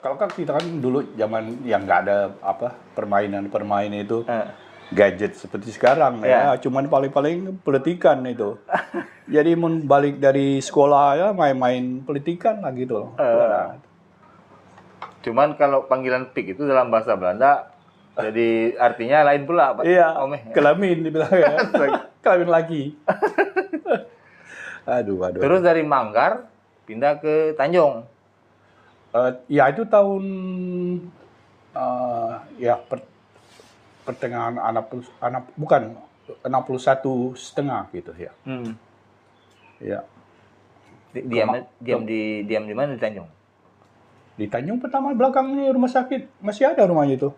Kalau kan kita kan dulu zaman yang nggak ada permainan itu gadget seperti sekarang ya, cuman paling-paling pelitikan itu. Jadi balik dari sekolah ya main-main pelitikan lah gitu. Cuman kalau panggilan pik itu dalam bahasa Belanda jadi artinya lain pula, Pak. Iya, kelamin dibilang ya. Kelamin lagi. Aduh. Terus dari Manggar pindah ke Tanjung. Ya itu tahun pertengahan bukan 61,5 gitu ya. Ya. Diam di mana di Tanjung? Di Tanjung pertama belakang ini rumah sakit masih ada rumahnya itu.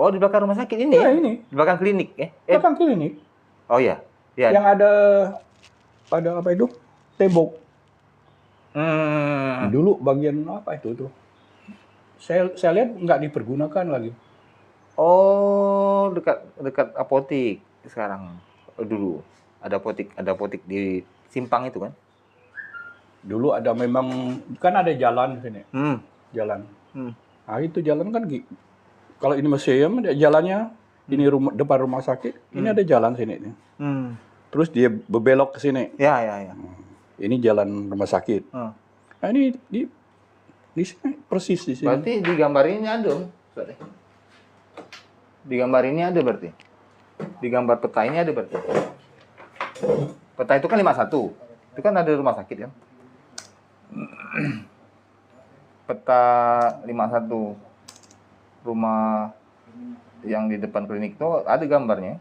Oh, di belakang rumah sakit ini? Ya, ini. Di belakang klinik ya? Belakang klinik. Oh iya. Ya. Yang ada apa itu? Tembok. Dulu bagian apa itu tuh? Saya lihat nggak dipergunakan lagi. Oh, dekat apotik sekarang. Dulu ada apotik di simpang itu kan? Dulu ada memang kan ada jalan sini. Jalan. Nah, itu jalan kan kalau ini museum ada jalannya, ini depan rumah sakit, ini ada jalan sini. Terus dia berbelok ke sini. Ya. Ini jalan rumah sakit. Nah, ini di sini persis di sini. Berarti di gambar ini ada, Om. Di gambar ini ada berarti. Di gambar peta ini ada berarti. Peta itu kan 51. Itu kan ada rumah sakit kan? Peta 51. Rumah yang di depan klinik itu ada gambarnya.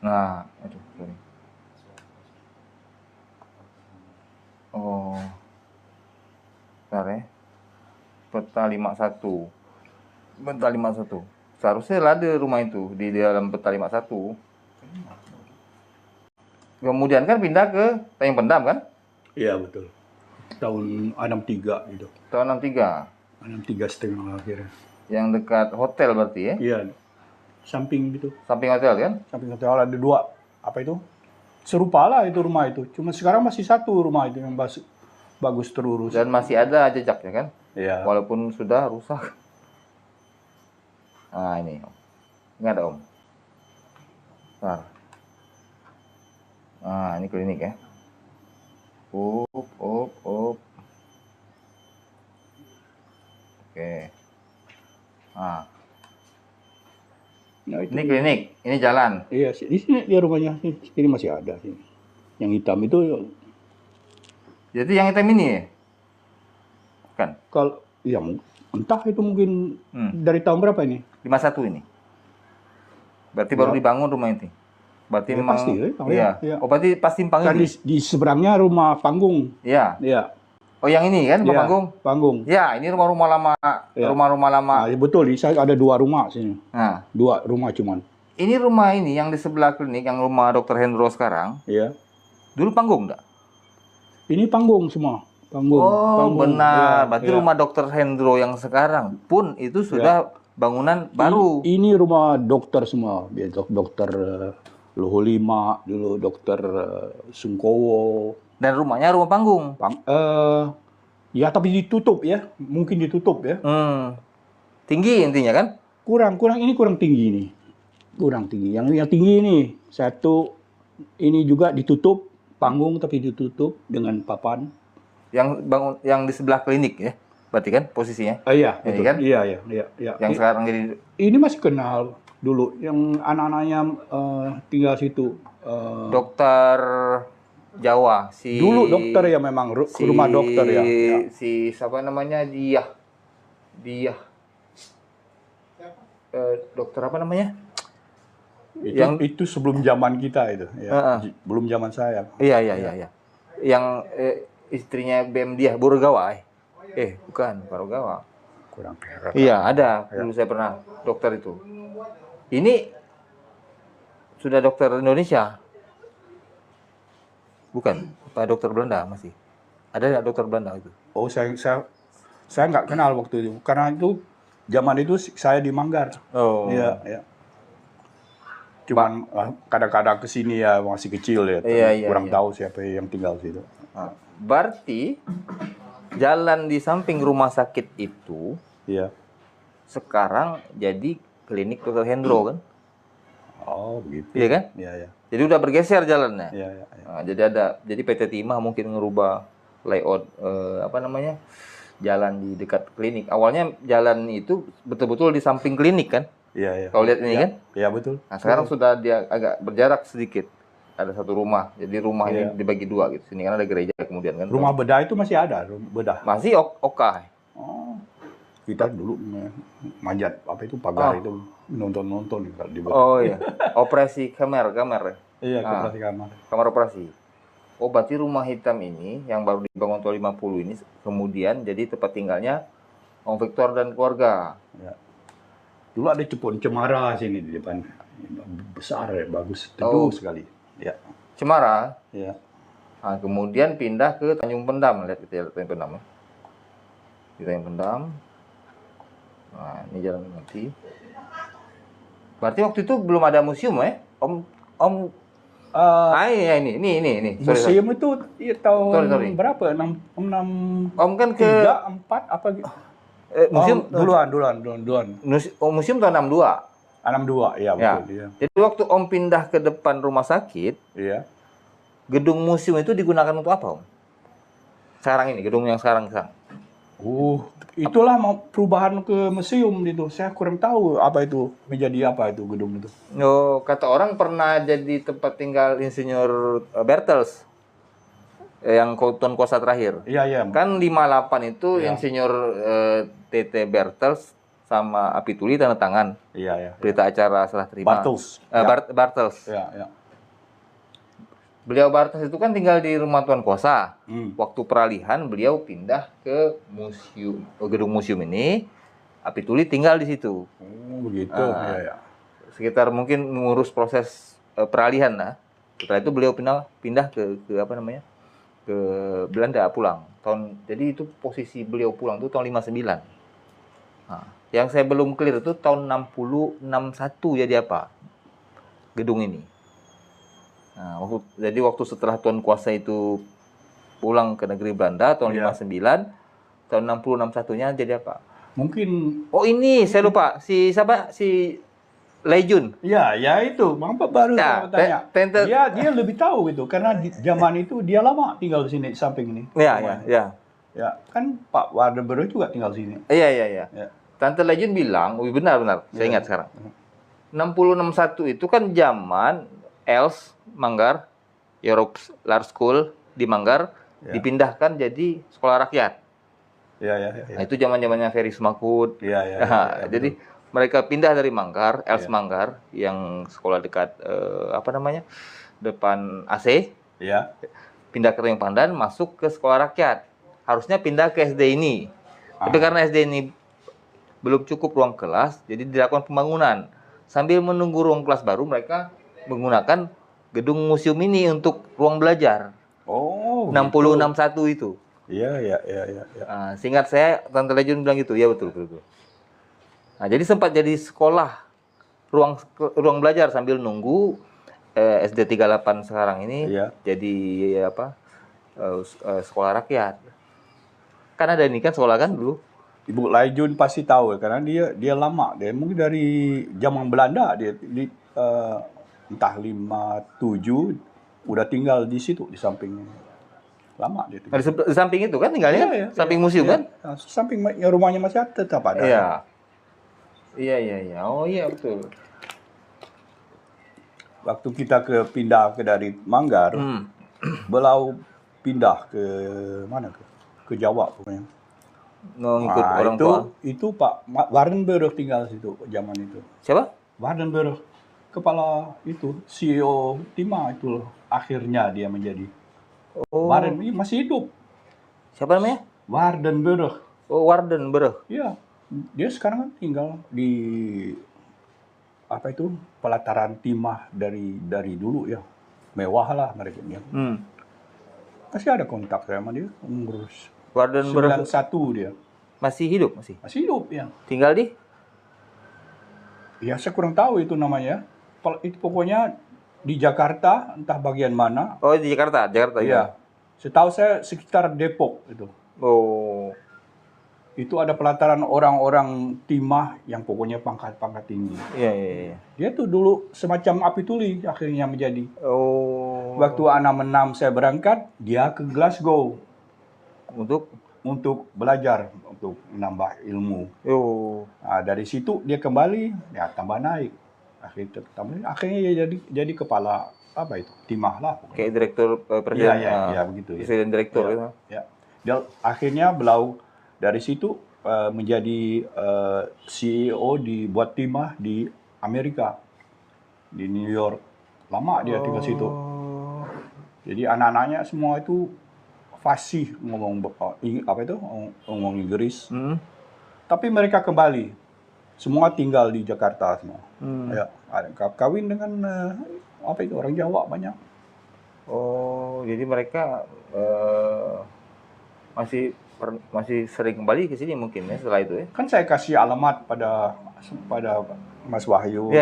Nah, itu. Oh. Bentar ya. Peta 51. Peta 51. Seharusnya ada rumah itu di dalam peta 51. Kemudian kan pindah ke Tanjung Pendam kan? Iya, betul. Tahun 63 gitu. Tahun 63. 63,5 akhirnya. Yang dekat hotel berarti ya? Iya. Samping gitu. Samping hotel kan? Samping hotel ada dua. Apa itu? Serupa lah itu rumah itu. Cuma sekarang masih satu rumah itu yang bagus terurus. Dan masih ada jejaknya kan? Iya. Walaupun sudah rusak. Nah ini Om. Ini ada Om. Nah ini klinik ya. Up. Oke. Nah. Nah, Ini klinik, ini jalan. Iya, di sini dia rumahnya. Ini masih ada sini. Yang hitam itu. Jadi yang hitam ini ya? Bukan? Kalau ya entah itu mungkin dari tahun berapa ini? 51 ini. Berarti baru dibangun rumah ini. Berarti ya, memang pasti, iya. Oh, berarti pas simpang kan ini. Di seberangnya rumah panggung. Iya. Iya. Oh, yang ini kan rumah panggung? Panggung. Ya, ini rumah-rumah lama. Ya. Rumah-rumah lama. Nah, betul, di saya ada dua rumah sini. Nah, dua rumah cuman. Ini rumah ini yang di sebelah klinik, yang rumah Dr. Hendro sekarang. Iya. Dulu panggung enggak? Ini panggung semua. Panggung. Oh, panggung. benar. Berarti rumah Dr. Hendro yang sekarang pun itu sudah bangunan baru. Ini rumah dokter semua. Dokter Luhulima, dulu Dokter Sungkowo. Dan rumahnya rumah panggung. Ya tapi ditutup ya, mungkin ditutup ya. Tinggi intinya kan? Kurang ini kurang tinggi nih, kurang tinggi. Yang tinggi ini satu, ini juga ditutup panggung tapi ditutup dengan papan. Yang di sebelah klinik ya, berarti kan posisinya? Iya, betul. Kan? Iya. Yang sekarang jadi. Ini masih kenal dulu, yang anak-anaknya tinggal situ. Dokter Jawa dulu dokter ya memang rumah dokter ya. Si siapa namanya dia dokter apa namanya? Itu sebelum zaman kita itu ya. Belum zaman saya. Iya. Yang istrinya BM dia Burugawa. Bukan Burugawa. Kurang keren. Iya, ada. Dulu saya pernah dokter itu. Ini sudah dokter Indonesia. Bukan, Pak dokter Belanda masih. Ada nggak dokter Belanda itu? Oh, saya nggak kenal waktu itu. Karena itu zaman itu saya di Manggar. Oh. Iya. Cuman kadang-kadang kesini ya masih kecil ya. Iya. Kurang tahu siapa yang tinggal situ. Berarti jalan di samping rumah sakit itu Iya. sekarang jadi klinik Dr. Hendro kan? Oh, begitu. Iya kan? Iya, iya. Jadi udah bergeser jalannya. Iya, iya. Iya. Nah, jadi PT Timah mungkin ngerubah layout jalan di dekat klinik. Awalnya jalan itu betul-betul di samping klinik kan? Iya, iya. Kalau lihat ini Iya. kan? Iya, betul. Nah, sekarang sudah dia agak berjarak sedikit. Ada satu rumah. Jadi rumah ini dibagi dua gitu. Sini kan ada gereja kemudian kan. Rumah bedah itu masih ada, bedah. Masih oka. Oh. Kita dulu manjat apa itu pagar itu nonton kalau di bedah. Oh iya. Operasi kamar. Iya, koperasi kamar. Kamar operasi. Oh, berarti rumah hitam ini yang baru dibangun tahun 50 ini kemudian jadi tempat tinggalnya Om Victor dan keluarga. Ya. Dulu ada Cepon Cemara sini di depan. Besar ya, bagus, teduh sekali. Ya. Cemara. Ya. Nah, kemudian pindah ke Tanjung Pendam. Lihat kita lihat Tanjung Pendam ya. Di Tanjung Pendam. Nah, ini jalan nanti. Berarti waktu itu belum ada museum ya? Om iya ini. Museum itu tahun Sorry. berapa? 6 Om kan ke 3, 4 apa gitu? museum Duluan. museum tahun 62. 62, ya betul. Iya. Jadi waktu Om pindah ke depan rumah sakit, Iya. gedung museum itu digunakan untuk apa, Om? Sekarang ini, gedung yang sekarang. Itulah mau perubahan ke museum itu. Saya kurang tahu apa itu menjadi apa itu gedung itu. Oh, kata orang pernah jadi tempat tinggal Insinyur Bertels yang Tuan Kuasa terakhir. Iya. Kan 58 itu Insinyur TT Bertels sama Apituli tanda tangan. Iya. Berita acara serah terima. Bartels. Bartels. Iya. Beliau Bartels itu kan tinggal di rumah Tuan Kuasa. Hmm. Waktu peralihan beliau pindah ke gedung museum ini. Apituli tinggal di situ. Oh, begitu. Iya. Sekitar mungkin mengurus proses peralihan lah. Setelah itu beliau pindah ke ke Belanda pulang. Jadi itu posisi beliau pulang itu tahun 59. Nah, yang saya belum clear itu tahun 60 61 jadi apa? Gedung ini. Nah, waktu setelah Tuan Kuasa itu pulang ke negeri Belanda tahun 59, tahun 60 61-nya jadi apa? Mungkin ini saya lupa. Si siapa? Si Lejun. ya itu. Bapak baru tanya. Dia lebih tahu itu karena di zaman itu dia lama tinggal di sini di samping ini. Iya. Ya, kan Pak Wardenberg juga tinggal di sini. Iya. Ya. Tante Lejun bilang, benar. Saya ingat sekarang. 60 61 itu kan zaman Els Manggar, Europe Large School di Manggar dipindahkan jadi sekolah rakyat. Iya. Nah, itu zaman-zamannya Ferry Smakut. Iya. Jadi mereka pindah dari Manggar, Els Manggar yang sekolah dekat depan AC. Iya. Pindah ke Tanjung Pandan, masuk ke sekolah rakyat. Harusnya pindah ke SD ini. Tapi karena SD ini belum cukup ruang kelas, jadi dilakukan pembangunan. Sambil menunggu ruang kelas baru, mereka menggunakan gedung museum ini untuk ruang belajar. Oh, 60 61 itu. Iya. Nah, singkat saya, Tante Lejun bilang gitu. Ya betul. Nah, jadi sempat jadi sekolah ruang belajar sambil nunggu SD 38 sekarang ini jadi sekolah rakyat. Kan ada ini kan sekolah kan dulu. Ibu Laijun pasti tahu karena dia lama, dia mungkin dari zaman Belanda dia entah 57 udah tinggal di situ di sampingnya. Lama dia tinggal. Di samping itu kan tinggalnya? Samping museum kan? Samping rumahnya masih tetap ada. Iya. Oh iya betul. Waktu kita pindah dari Manggar, beliau pindah ke mana ke Jawa pokoknya. Ngikut orang tua. Itu Pak Wardenberg tinggal situ zaman itu. Siapa? Wardenberg, kepala itu CEO Timah itu loh. Akhirnya dia menjadi. Wardenberg masih hidup. Siapa namanya? Wardenberg. Oh, Wardenberg. Iya, dia sekarang kan tinggal di pelataran Timah dari dulu ya. Mewah lah mereka ya. Masih ada kontak sama dia, ngurus. Wardenberg 91 dia. Masih hidup masih? Masih hidup ya. Tinggal di? Ya saya kurang tahu itu namanya. Itu pokoknya di Jakarta, entah bagian mana. Oh di Jakarta Iya. Setahu saya sekitar Depok itu. Oh. Itu ada pelataran orang-orang timah yang pokoknya pangkat-pangkat tinggi. Iya, iya, iya. Dia tuh dulu semacam api tuli akhirnya menjadi. Oh. Waktu anak 6 saya berangkat, dia ke Glasgow Untuk belajar, untuk menambah ilmu. oh. Nah, dari situ dia kembali, ya tambah naik. Akhirnya dia jadi kepala apa itu? Timah lah. Kayak direktur presiden. Iya, begitu ya. Presiden direktur itu. Ya. Dia akhirnya dari situ menjadi CEO buat timah di Amerika, di New York. Lama dia tinggal situ. Jadi anak-anaknya semua itu fasih ngomong ngomong Inggris. Tapi mereka kembali, semua tinggal di Jakarta semua. Ya, kawin dengan orang Jawa banyak. Oh, jadi mereka masih sering kembali ke sini mungkin ya setelah itu ya. Kan saya kasih alamat pada Mas Wahyu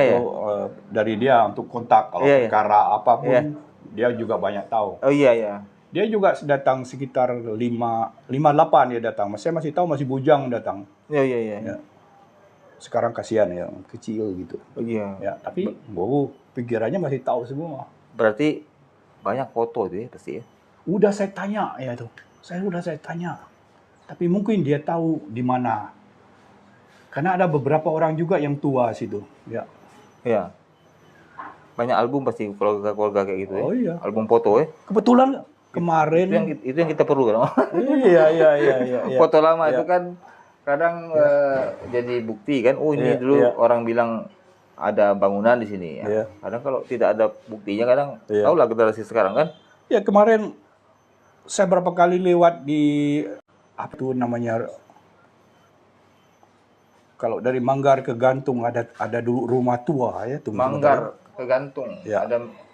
dari dia untuk kontak kalau perkara apapun dia juga banyak tahu. Oh iya. Dia juga datang sekitar 58 dia datang. Saya masih tahu masih bujang datang. Iya. Ya. Sekarang kasihan ya, kecil gitu. Oh iya. Ya, tapi pikirannya masih tahu semua. Berarti banyak foto itu ya pasti ya. Udah saya tanya ya itu. Saya tanya. Tapi mungkin dia tahu di mana. Karena ada beberapa orang juga yang tua situ. Ya. Iya. Banyak album pasti keluarga kayak gitu ya. Oh iya. Album foto ya. Kebetulan kemarin itu yang kita perlu kan. Iya. Foto lama itu kan kadang jadi bukti kan. Oh ini dulu orang bilang ada bangunan di sini ya. Kadang kalau tidak ada buktinya kadang tahulah generasi sekarang kan. Ya kemarin saya berapa kali lewat di apa itu namanya, kalau dari Manggar ke Gantung ada dulu rumah tua ya tuh. Manggar ke Gantung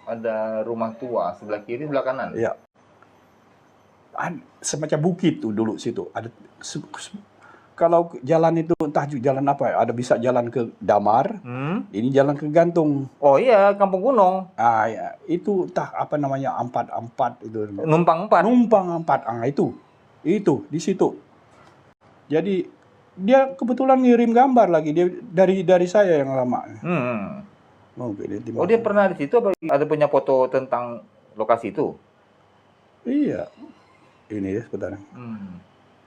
ada rumah tua sebelah kiri sebelah kanan. Ya. Semacam bukit tuh dulu situ. Ada kalau jalan itu entah jalan apa ya, ada bisa jalan ke Damar, ini jalan ke Gantung. Oh iya, Kampung Gunung. Ya, itu entah apa namanya, empat itu. Numpang empat. Itu di situ. Jadi dia kebetulan ngirim gambar lagi dia dari saya yang lama. Dia pernah di situ apa ada punya foto tentang lokasi itu? Iya. Ini ya sebentar.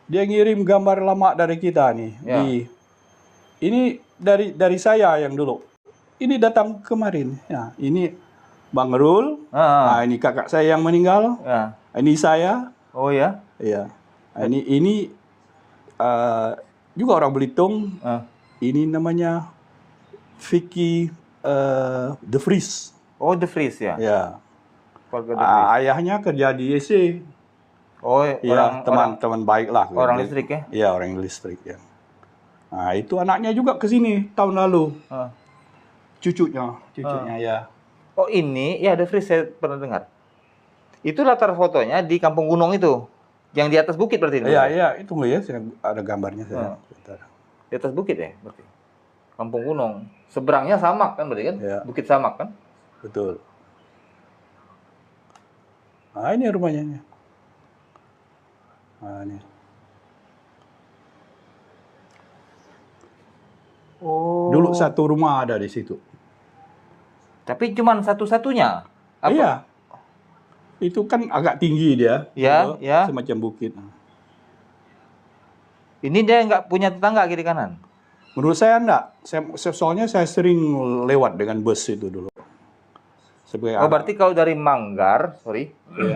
Dia ngirim gambar lama dari kita nih. Ya. Ini dari saya yang dulu. Ini datang kemarin. Ya, ini Bang Rul. Ini kakak saya yang meninggal. Ya. Ini saya. Oh ya? Iya. Ini juga orang Belitung. Ini namanya Vicky De Vries. Oh, De Vries ya? Ya. Ayahnya kerja di YC. Oh, ya, teman baik lah. Orang listrik ya? Iya, orang listrik ya. Nah, itu anaknya juga ke sini tahun lalu. Cucunya ya. Oh, ini ya De Vries saya pernah dengar. Itu latar fotonya di Kampung Gunung itu. Yang di atas bukit berarti? Iya, itu ya, ada gambarnya saya. Di atas bukit ya berarti. Kampung Gunung. Seberangnya Samak kan berarti kan? Ya. Bukit Samak kan? Betul. Nah, ini rumahnya. Nah, ini. Oh. Dulu satu rumah ada di situ. Tapi cuma satu-satunya? Apa? Iya. Itu kan agak tinggi dia. Ya, gitu, semacam bukit. Ini dia nggak punya tetangga kiri kanan? Menurut saya enggak. Soalnya saya sering lewat dengan bus itu dulu. Berarti kalau dari Manggar,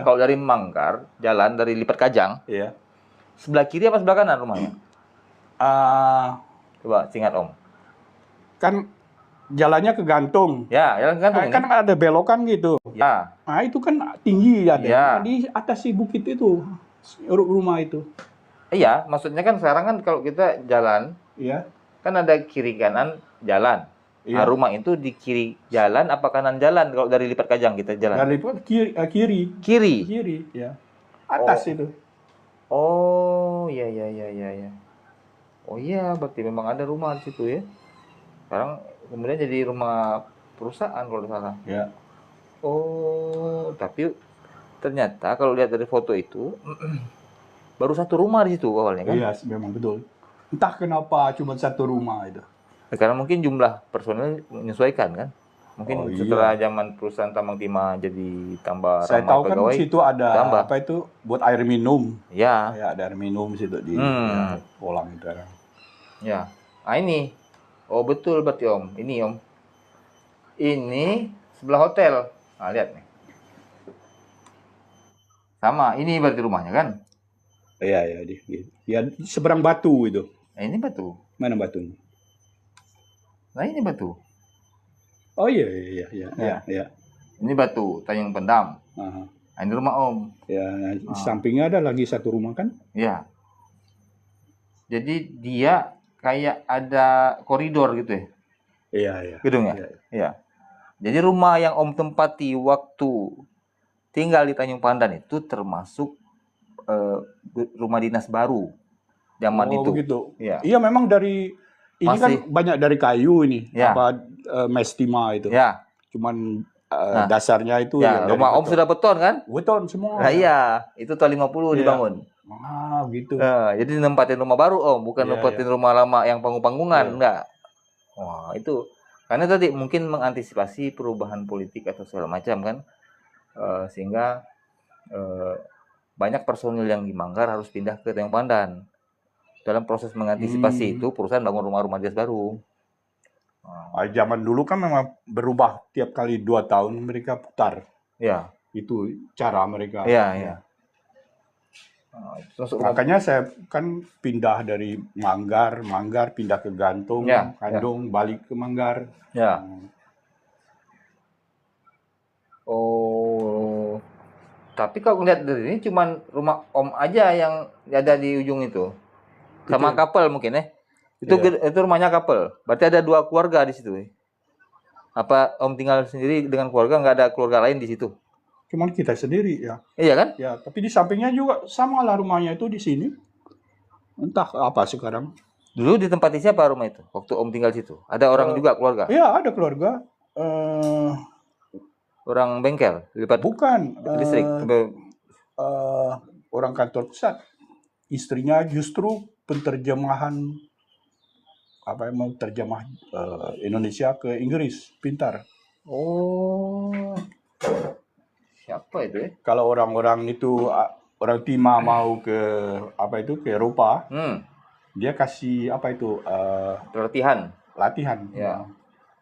kalau dari Manggar, jalan dari Lipat Kajang, sebelah kiri apa sebelah kanan rumahnya? Coba ingat Om. Kan jalannya ke Gantung. Ya, jalan ke Gantung. Kan ada belokan gitu. Ya. Nah, itu kan tinggi ada. Ya. Di atas si bukit itu, rumah itu. Iya, maksudnya kan sekarang kan kalau kita jalan, kan ada kiri kanan jalan. Nah, rumah itu di kiri jalan apa kanan jalan kalau dari Lipat Kajang kita jalan? Dari Lipat kiri. Kiri, ya. Atas itu. Oh, iya. Oh iya, berarti memang ada rumah di situ ya. Sekarang kemudian jadi rumah perusahaan kalau tidak salah. Ya. Oh, tapi ternyata kalau lihat dari foto itu baru satu rumah di situ awalnya kan? Iya, memang betul. Entah kenapa cuma satu rumah itu. Karena mungkin jumlah personel menyesuaikan kan? Mungkin setelah zaman perusahaan tambang timah jadi tambah Saya ramah tahu kan pegawai, situ ada tambah. apa itu buat air minum. Ya, Ya, ada air minum situ di ya, kolam itu. ya. Nah ini, oh betul berarti Om. Ini Om, ini sebelah hotel. Nah lihat nih, sama. Ini berarti rumahnya kan? Iya, iya, ya seberang batu itu. Nah ini batu. Mana batunya? Nah ini batu. Oh iya, iya, iya, iya, iya. Ini batu Tanjung Pendam. Aha. Nah, ini rumah Om. Ya, di sampingnya ada lagi satu rumah kan? Ya. Jadi dia kayak ada koridor gitu ya? Iya, iya. Gedungnya? Iya. Iya. Jadi rumah yang Om tempati waktu tinggal di Tanjung Pandan itu termasuk rumah dinas baru zaman itu. Begitu. Iya. Iya, memang dari ini kan banyak dari kayu ini, ya. apa mestima itu. Ya. Cuman dasarnya itu ya rumah beton. Om sudah beton kan? Beton semua. Nah, iya, itu tahun 50 dibangun. Gitu. Jadi nempatin rumah baru Om, bukan nempatin rumah lama yang panggung-panggungan, enggak. Wah, itu karena tadi mungkin mengantisipasi perubahan politik atau segala macam kan. Sehingga banyak personil yang di Manggar harus pindah ke Tanjung Pandan. Dalam proses mengantisipasi itu perusahaan bangun rumah-rumah dinas baru. Zaman dulu kan memang berubah tiap kali 2 tahun mereka putar. Ya. Itu cara mereka. Iya, iya. Makanya saya kan pindah dari Manggar pindah ke Gantung, Kandung, balik ke Manggar. Ya. Oh. Tapi kalau ngeliat dari ini cuman rumah Om aja yang ada di ujung itu. Sama couple mungkin ya. Itu rumahnya couple. Berarti ada 2 keluarga di situ. Apa Om tinggal sendiri dengan keluarga, nggak ada keluarga lain di situ? Cuman kita sendiri ya. Iya kan? Ya, tapi di sampingnya juga sama lah rumahnya itu di sini. Entah apa sekarang. Dulu ditempati siapa rumah itu? Waktu Om tinggal situ. Ada orang juga keluarga? Iya, ada keluarga. Orang bengkel? Bukan. Listrik? Orang kantor pusat. Istrinya justru penterjemahan terjemah Indonesia ke Inggris, pintar. Oh, siapa itu ya? Kalau orang-orang itu orang Timah mau ke ke Eropa, dia kasih latihan. Ya.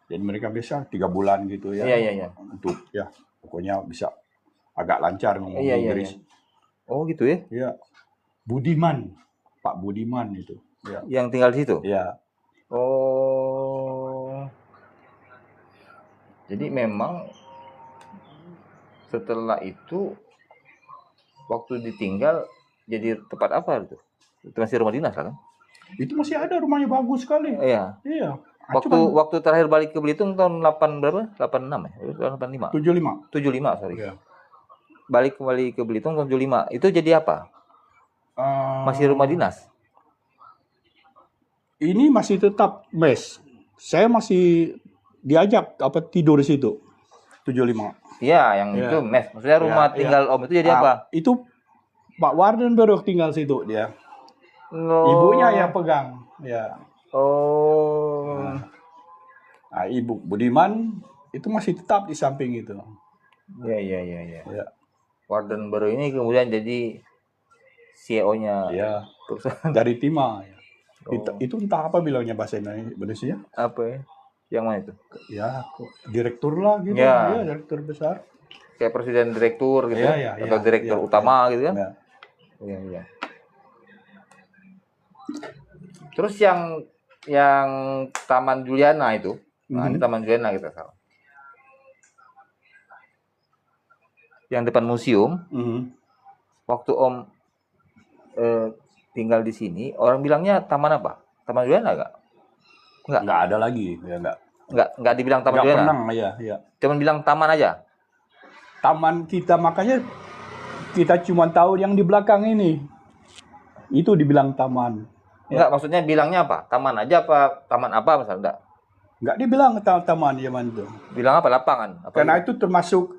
Jadi mereka biasa 3 bulan gitu ya. Iya. Untuk pokoknya bisa agak lancar ngomong Inggris. Oh gitu ya? Iya. Budiman, Pak Budiman itu. Ya. Yang tinggal di situ? Iya. Oh. Jadi memang setelah itu waktu ditinggal jadi tempat apa itu? Itu masih rumah dinas kan? Itu masih ada, rumahnya bagus sekali. Iya. Iya. Waktu terakhir balik ke Belitung tahun 8 berapa? 86 ya? 85. 75, sorry. Iya. Balik kembali ke Belitung tahun 75. Itu jadi apa? Masih rumah dinas? Ini masih tetap mes. Saya masih diajak tidur di situ. 75. Iya, yang itu mes. Maksudnya rumah tinggal Om itu jadi apa? Itu Pak Wardenberg tinggal situ dia. Ibunya yang pegang. Ya. Oh. Nah, Ibu Budiman itu masih tetap di samping itu. Iya. Ya. Wardenberg ini kemudian jadi CEO-nya. Iya. Dari Timah. Ya. Itu entah apa bilangnya bahasa Indonesia. Apa ya? Yang mana itu? Ya, direktur lah gitu. Ya. Ya, direktur besar. Kayak presiden direktur gitu. Ya, atau direktur utama gitu kan? Iya. Terus yang Taman Juliana itu. Nah, ini Taman Juliana kita salah. Yang depan museum. Waktu Om tinggal di sini, orang bilangnya taman apa? Taman Juliana enggak? Enggak ada lagi, ya enggak dibilang Taman Juliana. Enggak pernah, ya. Cuman bilang taman aja. Taman kita, makanya kita cuma tahu yang di belakang ini. Itu dibilang taman. Enggak, maksudnya bilangnya apa? Taman aja apa taman apa misalnya? Enggak dibilang taman zaman itu. Bilang apa? Lapangan? Karena itu termasuk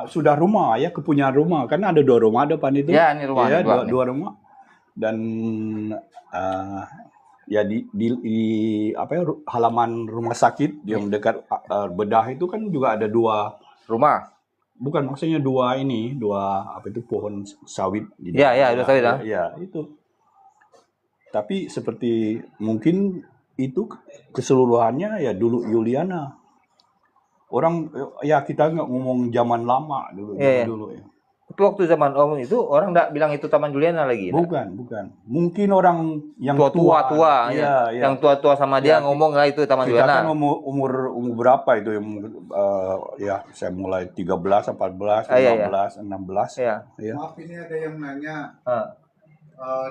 sudah rumah ya, kepunyaan rumah. Karena ada 2 rumah depan itu. Ya, ini rumah. Ya, dua rumah. Dan ya di apa ya, halaman rumah sakit yang dekat bedah itu kan juga ada dua, Rumah. bukan maksudnya dua apa itu, pohon sawit di Iya, dalam. udah sawit, ah. Ya, itu. Tapi seperti mungkin itu keseluruhannya ya dulu Yuliana. Orang ya kita nggak ngomong zaman lama dulu, Iya, iya. dulu ya. Tapi waktu zaman Om itu orang nggak bilang itu Taman Juliana lagi. Bukan. Mungkin orang yang Tua-tua, ya. yang tua-tua sama dia ngomong lah itu Taman Kita Juliana. kan umur berapa itu yang ya saya mulai 13, 14, 15, 16. Iya. Ya. Maaf, ini ada yang nanya Ah.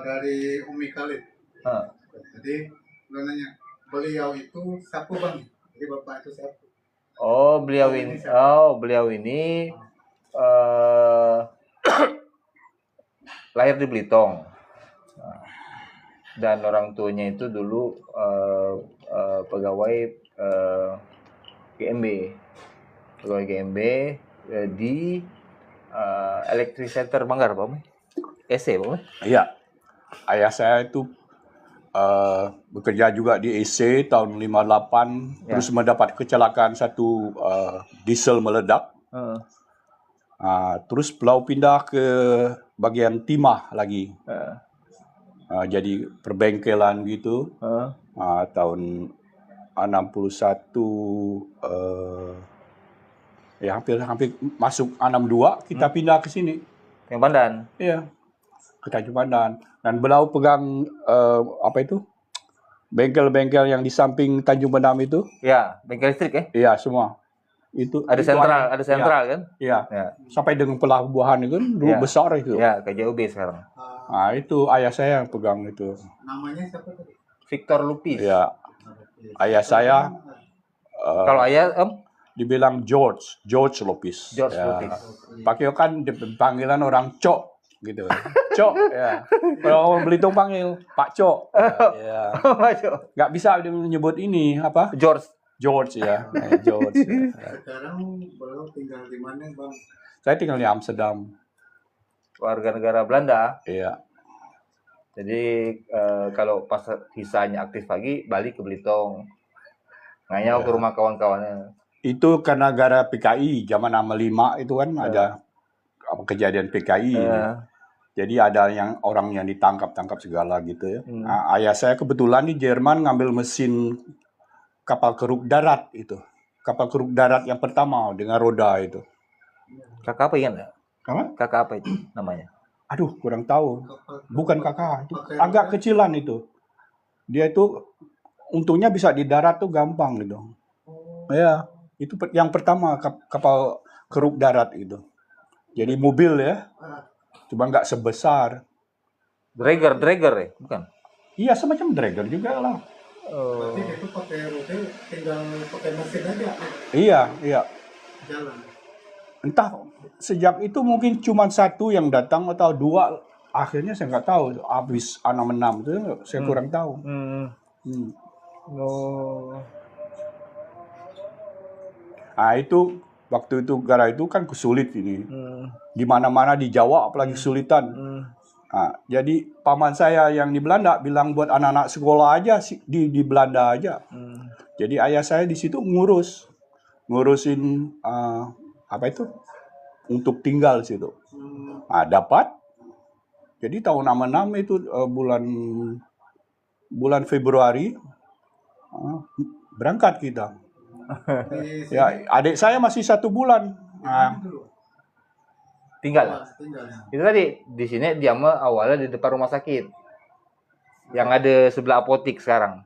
dari Umi Khalid. Ah. Jadi lo nanya, beliau itu siapa bang? Jadi bapak itu siapa? Oh, beliau ini lahir di Belitung. Dan orang tuanya itu dulu pegawai GMB. Pegawai GMB di Electric Center Manggar, Pak. EC, Pak. Iya. Ayah saya itu bekerja juga di EC tahun 58, terus mendapat kecelakaan satu diesel meledak. Terus beliau pindah ke bagian timah lagi. Jadi perbengkelan gitu. Tahun 61 ya hampir masuk 62 kita pindah ke sini. Yang Pandan. Iya. Ke Tanjung Pandan. Dan beliau pegang apa itu? Bengkel-bengkel yang di samping Tanjung Pandan itu. Ya, bengkel listrik ya? Iya, semua. Itu Ada sentral ya, kan? Iya. Ya. Sampai dengan pelabuhan itu kan dulu besar itu. Ya, KJOB sekarang. Nah, itu ayah saya yang pegang itu. Namanya siapa tadi? Victor Lupis. Iya. Ayah saya Kalau ayah Om? dibilang George Lopis. George Ya. Lupis. Pakai kan panggilan orang Cok gitu. Cok ya. Kalau orang Belitung panggil Pak Cok. Ya. Nggak bisa dia menyebut ini apa? George ya. George. Ya. Sekarang beliau tinggal di mana bang? Saya tinggal di Amsterdam. Warga negara Belanda. Iya. Jadi kalau pas visanya aktif lagi balik ke Belitung. Nganyau ke rumah kawan-kawannya. Itu karena gara PKI zaman 65 itu kan ada kejadian PKI. Jadi ada orang yang ditangkap segala gitu ya. Nah, ayah saya kebetulan di Jerman ngambil mesin kapal keruk darat itu. Kapal keruk darat yang pertama dengan roda itu. Kakak apa ingat nggak? Apa? Kakak apa itu namanya? Aduh, kurang tahu. Bukan kakak, itu agak kecilan itu. Dia itu untungnya bisa di darat tuh gampang gitu. Ya, itu yang pertama kapal keruk darat itu. Jadi mobil ya. Cuma nggak sebesar. Dragger ya? Bukan? Iya, semacam dragger juga lah. Berarti itu pakai rute, tinggal pakai mesin aja. Iya. Jalan. Entah sejak itu mungkin cuma satu yang datang atau dua. Akhirnya saya nggak tahu. Habis 66 itu saya kurang tahu. Nah itu waktu itu gara itu kan kesulit ini. Di mana-mana di Jawa apalagi kesulitan. Nah, jadi paman saya yang di Belanda bilang buat anak-anak sekolah aja di Belanda aja. Jadi ayah saya di situ ngurusin apa itu untuk tinggal di situ. Nah, dapat. Jadi tahun 66 itu bulan Februari berangkat kita. Ya, adik saya masih 1 bulan. Nah, tinggal. Itu tadi di sini dia awalnya di depan rumah sakit. Yang ada sebelah apotik sekarang.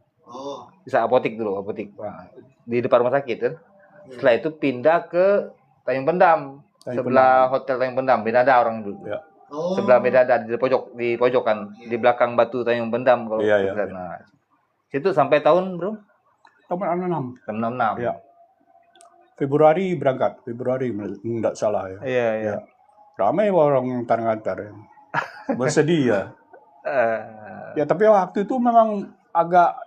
Bisa apotik dulu, apotik. Nah, di depan rumah sakit kan. Setelah itu pindah ke Tanjung Pendam. Sebelah Hotel Tanjung Pendam, Bedada orang dulu. Ya. Sebelah Bedada di pojok kan, di belakang batu Tanjung Pendam kalau lihat. Nah, situ sampai tahun bro? Tahun 66. 66. Ya. Februari berangkat, enggak salah ya. Iya. Ramai orang yang ngantar ya. Bersedih ya. Ya tapi waktu itu memang agak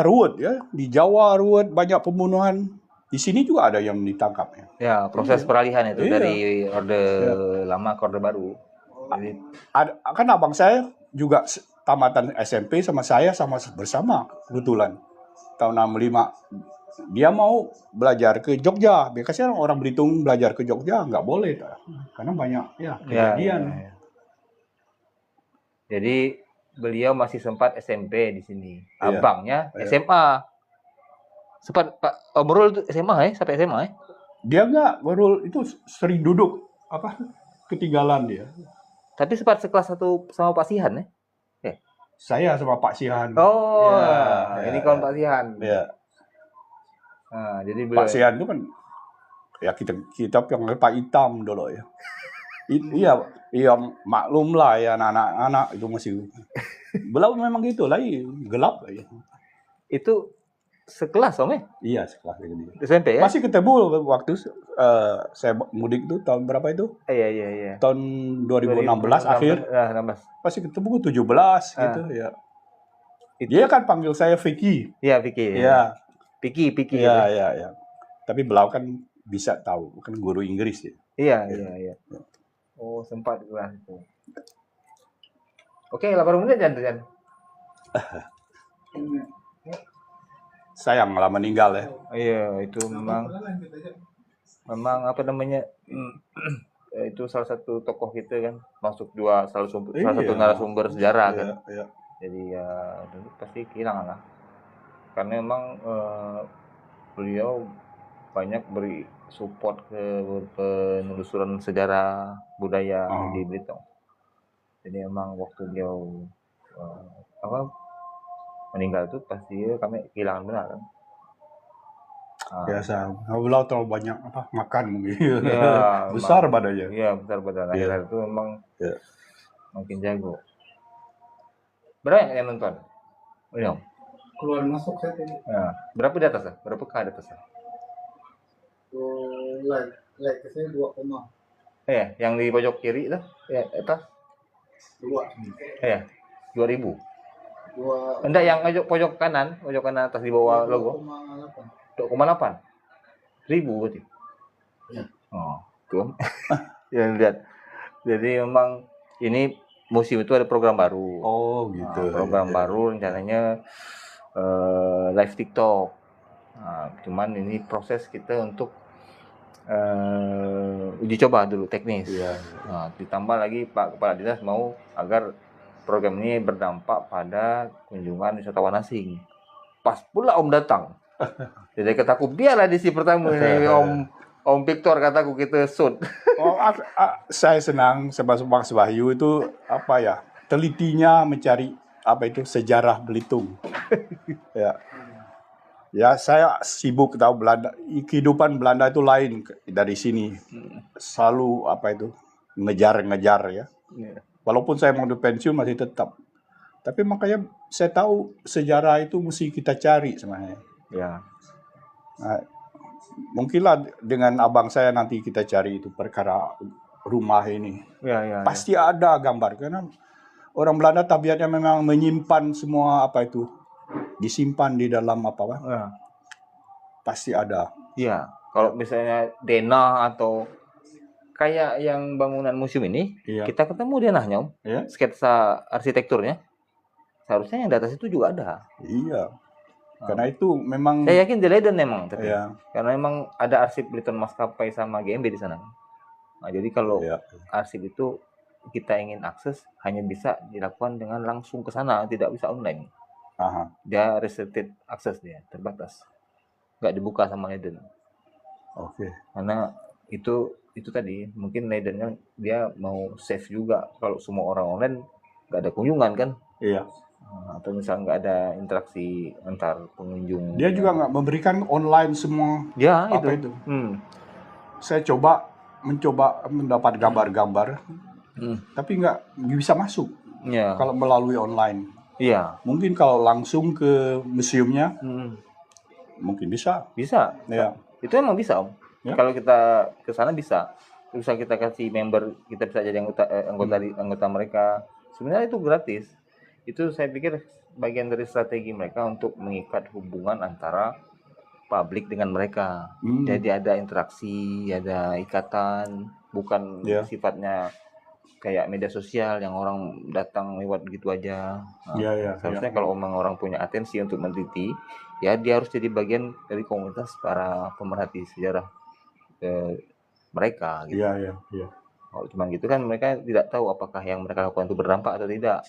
ruwet ya. Di Jawa ruwet, banyak pembunuhan. Di sini juga ada yang ditangkap ya. Ya, proses peralihan itu dari orde lama ke orde baru. Jadi kan abang saya juga tamatan SMP sama saya sama bersama kebetulan tahun 65. Dia mau belajar ke Jogja. Biasanya orang Belitung belajar ke Jogja nggak boleh, karena banyak kejadian. Ya. Jadi beliau masih sempat SMP di sini. Iya. Abangnya SMA. Sempat Pak Omrul itu SMA sampai SMA Dia nggak, baru itu sering duduk ketinggalan dia. Tapi sempat sekelas satu sama Pak Sihan ya? Saya sama Pak Sihan. Oh, Ya, ini kawan Pak Sihan. Ya. Nah, jadi beliau, Pak Sihan itu kan ya kita panggil Pak Hitam dulu ya. Iya maklum lah ya, anak-anak itu masih beliau memang gitu lah, gelap lah ya. itu sekelas Om ya? Iya, sekelas gitu. SMP ya? Masih ketemu waktu saya mudik itu tahun berapa itu? Iya. Tahun 2016 akhir. 16. Masih ketemu 17 gitu ya. Dia kan panggil saya Vicky. Iya, Vicky. Iya. Vicky. Iya. Tapi beliau kan bisa tahu, kan guru Inggris ya. Iya. Oh, sempat kelas itu. Oke, 8 menit Jan. Sayang malah meninggal ya. Iya, itu memang apa namanya? Itu salah satu tokoh kita kan, masuk salah satu narasumber sejarah kan. Iya. Jadi ya pasti kehilangan lah. Karena memang beliau banyak beri support ke penelusuran sejarah budaya di Belitung. Jadi memang waktu beliau meninggal itu pasti kami kehilangan benar kan. Biasa, beliau terlalu banyak makan mungkin. Ya, besar badannya. Iya, besar badan. Akhir-akhir itu memang makin jago. Berapa yang nonton? Ini Om. Keluar masuk saya tadi. Ya. Berapa di atas? Berapa ke atas? Like saya 2, Yang di pojok kiri itu, atas 2. 2000. Enggak, yang pojok kanan atas di bawah logo. 2,8. 1000 berarti. Ya. Oh, tuh. Ya lihat. Jadi memang ini museum itu ada program baru. Oh, gitu. Program baru rencananya live TikTok. Cuman ini proses kita untuk uji coba dulu teknis. Iya. Ditambah lagi Pak Kepala Dinas mau agar program ini berdampak pada kunjungan wisatawan asing. Pas pula Om datang. Jadi kataku biarlah di si pertama ini Om Victor kataku kita shoot. Saya senang sama Mas Wahyu itu telitinya mencari sejarah Belitung. Ya saya sibuk tahu Belanda, kehidupan Belanda itu lain dari sini. Selalu ngejar ya. Walaupun saya mau pensiun masih tetap. Tapi makanya saya tahu sejarah itu mesti kita cari sebenarnya. Ya. Nah, mungkinlah dengan abang saya nanti kita cari itu perkara rumah ini. Ya. Pasti ada gambar, karena orang Belanda tabiatnya memang menyimpan semua disimpan di dalam Ya. Pasti ada. Iya, kalau misalnya denah atau kayak yang bangunan museum ini, kita ketemu denahnya Om. Ya. Sketsa arsitekturnya. Seharusnya yang di atas itu juga ada. Iya. Karena itu memang saya yakin di Leiden memang, tapi ya. karena memang ada arsip Belitung Maskapai sama GMB di sana. Nah, jadi kalau arsip itu kita ingin akses hanya bisa dilakukan dengan langsung ke sana, tidak bisa online. Dia restricted akses, dia terbatas, nggak dibuka sama Leiden. Oke. Karena itu tadi mungkin Leidennya dia mau save juga, kalau semua orang online nggak ada kunjungan kan. Iya. Atau misalnya nggak ada interaksi antar pengunjung. Dia juga nggak memberikan online semua. Ya itu. Saya mencoba mendapat gambar-gambar, tapi nggak bisa masuk. Ya. Kalau melalui online. Iya. Mungkin kalau langsung ke museumnya, mungkin bisa. Bisa. Ya. Itu emang bisa Om. Ya. Kalau kita ke sana bisa kita kasih member, kita bisa jadi anggota mereka. Sebenarnya itu gratis. Itu saya pikir bagian dari strategi mereka untuk mengikat hubungan antara publik dengan mereka. Jadi ada interaksi, ada ikatan, bukan sifatnya kayak media sosial yang orang datang lewat gitu aja. Nah, seharusnya kalau memang orang punya atensi untuk meneliti, ya dia harus jadi bagian dari komunitas para pemerhati sejarah mereka. Gitu. Iya. Kalau cuma gitu kan mereka tidak tahu apakah yang mereka lakukan itu berdampak atau tidak.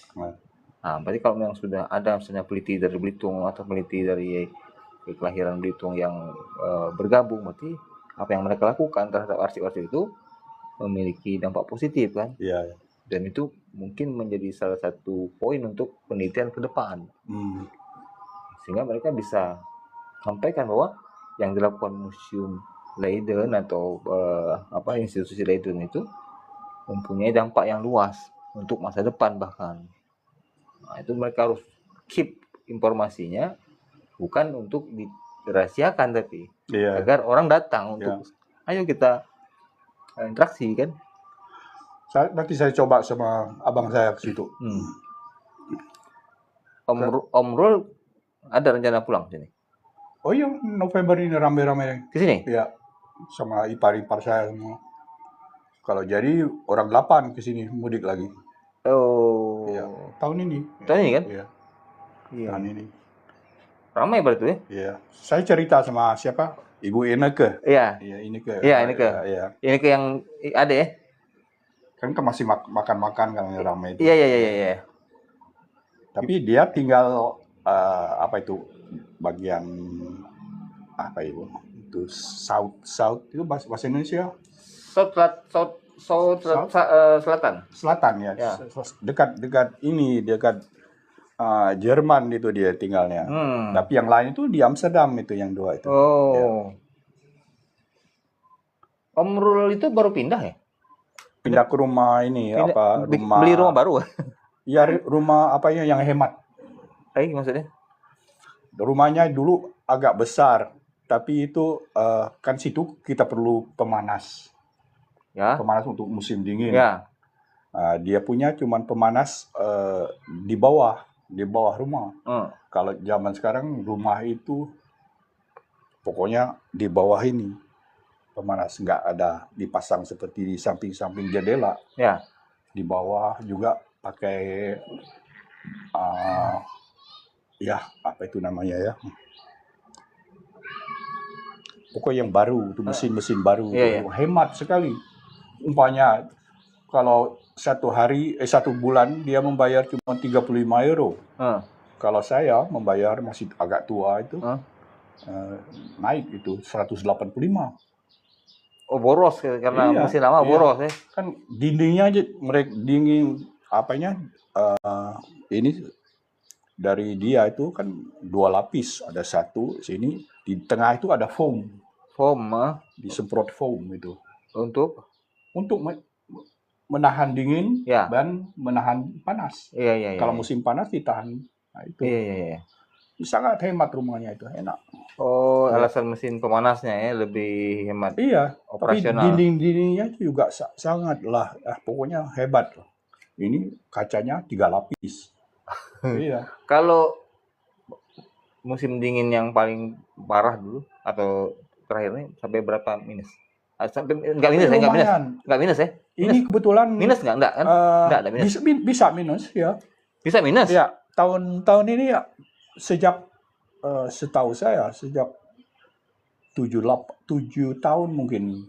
Nah, berarti kalau memang sudah ada misalnya peneliti dari Belitung atau peneliti dari kelahiran Belitung yang bergabung, berarti apa yang mereka lakukan terhadap arsip-arsip itu memiliki dampak positif kan? Iya. Dan itu mungkin menjadi salah satu poin untuk penelitian ke depan. Sehingga mereka bisa sampaikan bahwa yang dilakukan Museum Leiden atau institusi Leiden itu mempunyai dampak yang luas untuk masa depan bahkan. Nah, itu mereka harus keep informasinya, bukan untuk dirahasiakan tapi agar orang datang untuk ayo kita interaksi kan. Nanti saya coba sama abang saya ke situ. Om Rul ada rencana pulang sini? Oh iya, November ini rame-rame ke sini? Iya, sama ipar-ipar saya semua. Kalau jadi orang 8 ke sini mudik lagi. Oh. Iya, tahun ini. Tahun ini kan? Iya. Tahun ini. Ramai berarti ya? Iya. Saya cerita sama siapa? Ibu Ineke. Iya. Iya, Ineke. Iya, Ineke. Iya. Ineke yang ada ya? Kan masih makan-makan kan yang ramai itu. Iya. Tapi dia tinggal bagian apa itu? Itu south itu bahasa Indonesia. Selatan. Selatan ya. Dekat Jerman itu dia tinggalnya. Tapi yang lain itu di Amsterdam itu yang 2 itu. Oh. Ya. Om Rul itu baru pindah ya? Pindah ke rumah ini rumah beli rumah baru? Ya rumah yang hemat. Maksudnya? Rumahnya dulu agak besar, tapi itu kan situ kita perlu pemanas. Ya. Pemanas untuk musim dingin. Ya. Dia punya cuman pemanas di bawah rumah. Kalau zaman sekarang rumah itu pokoknya di bawah ini pemanas, nggak ada dipasang seperti di samping-samping jendela. Ya. Di bawah juga pakai apa itu namanya ya? Pokoknya yang baru, itu mesin-mesin baru, hemat sekali. Umpamanya kalau satu bulan dia membayar cuma 35 euro. Kalau saya membayar masih agak tua itu, naik itu 185. Oh boros karena mesin lama boros ya. Kan dindingnya aja mereka dingin ini dari dia itu kan 2 lapis, ada satu sini di tengah itu ada foam disemprot foam itu untuk menahan dingin dan menahan panas. Kalau musim panas ditahan. Nah, itu. Iya. Sangat hemat rumahnya itu, enak. Oh, alasan mesin pemanasnya ya lebih hemat. Iya, operasional. Tapi dinding-dindingnya juga sangatlah pokoknya hebat. Ini kacanya 3 lapis. Iya. Kalau musim dingin yang paling parah dulu atau terakhir ini sampai berapa minus? Sampai enggak minus ya? Enggak minus ya? Ini kebetulan minus enggak kan? Enggak ada minus. Bisa minus ya. Bisa minus? Ya, tahun ini ya sejak setahu saya sejak 7 tahun mungkin.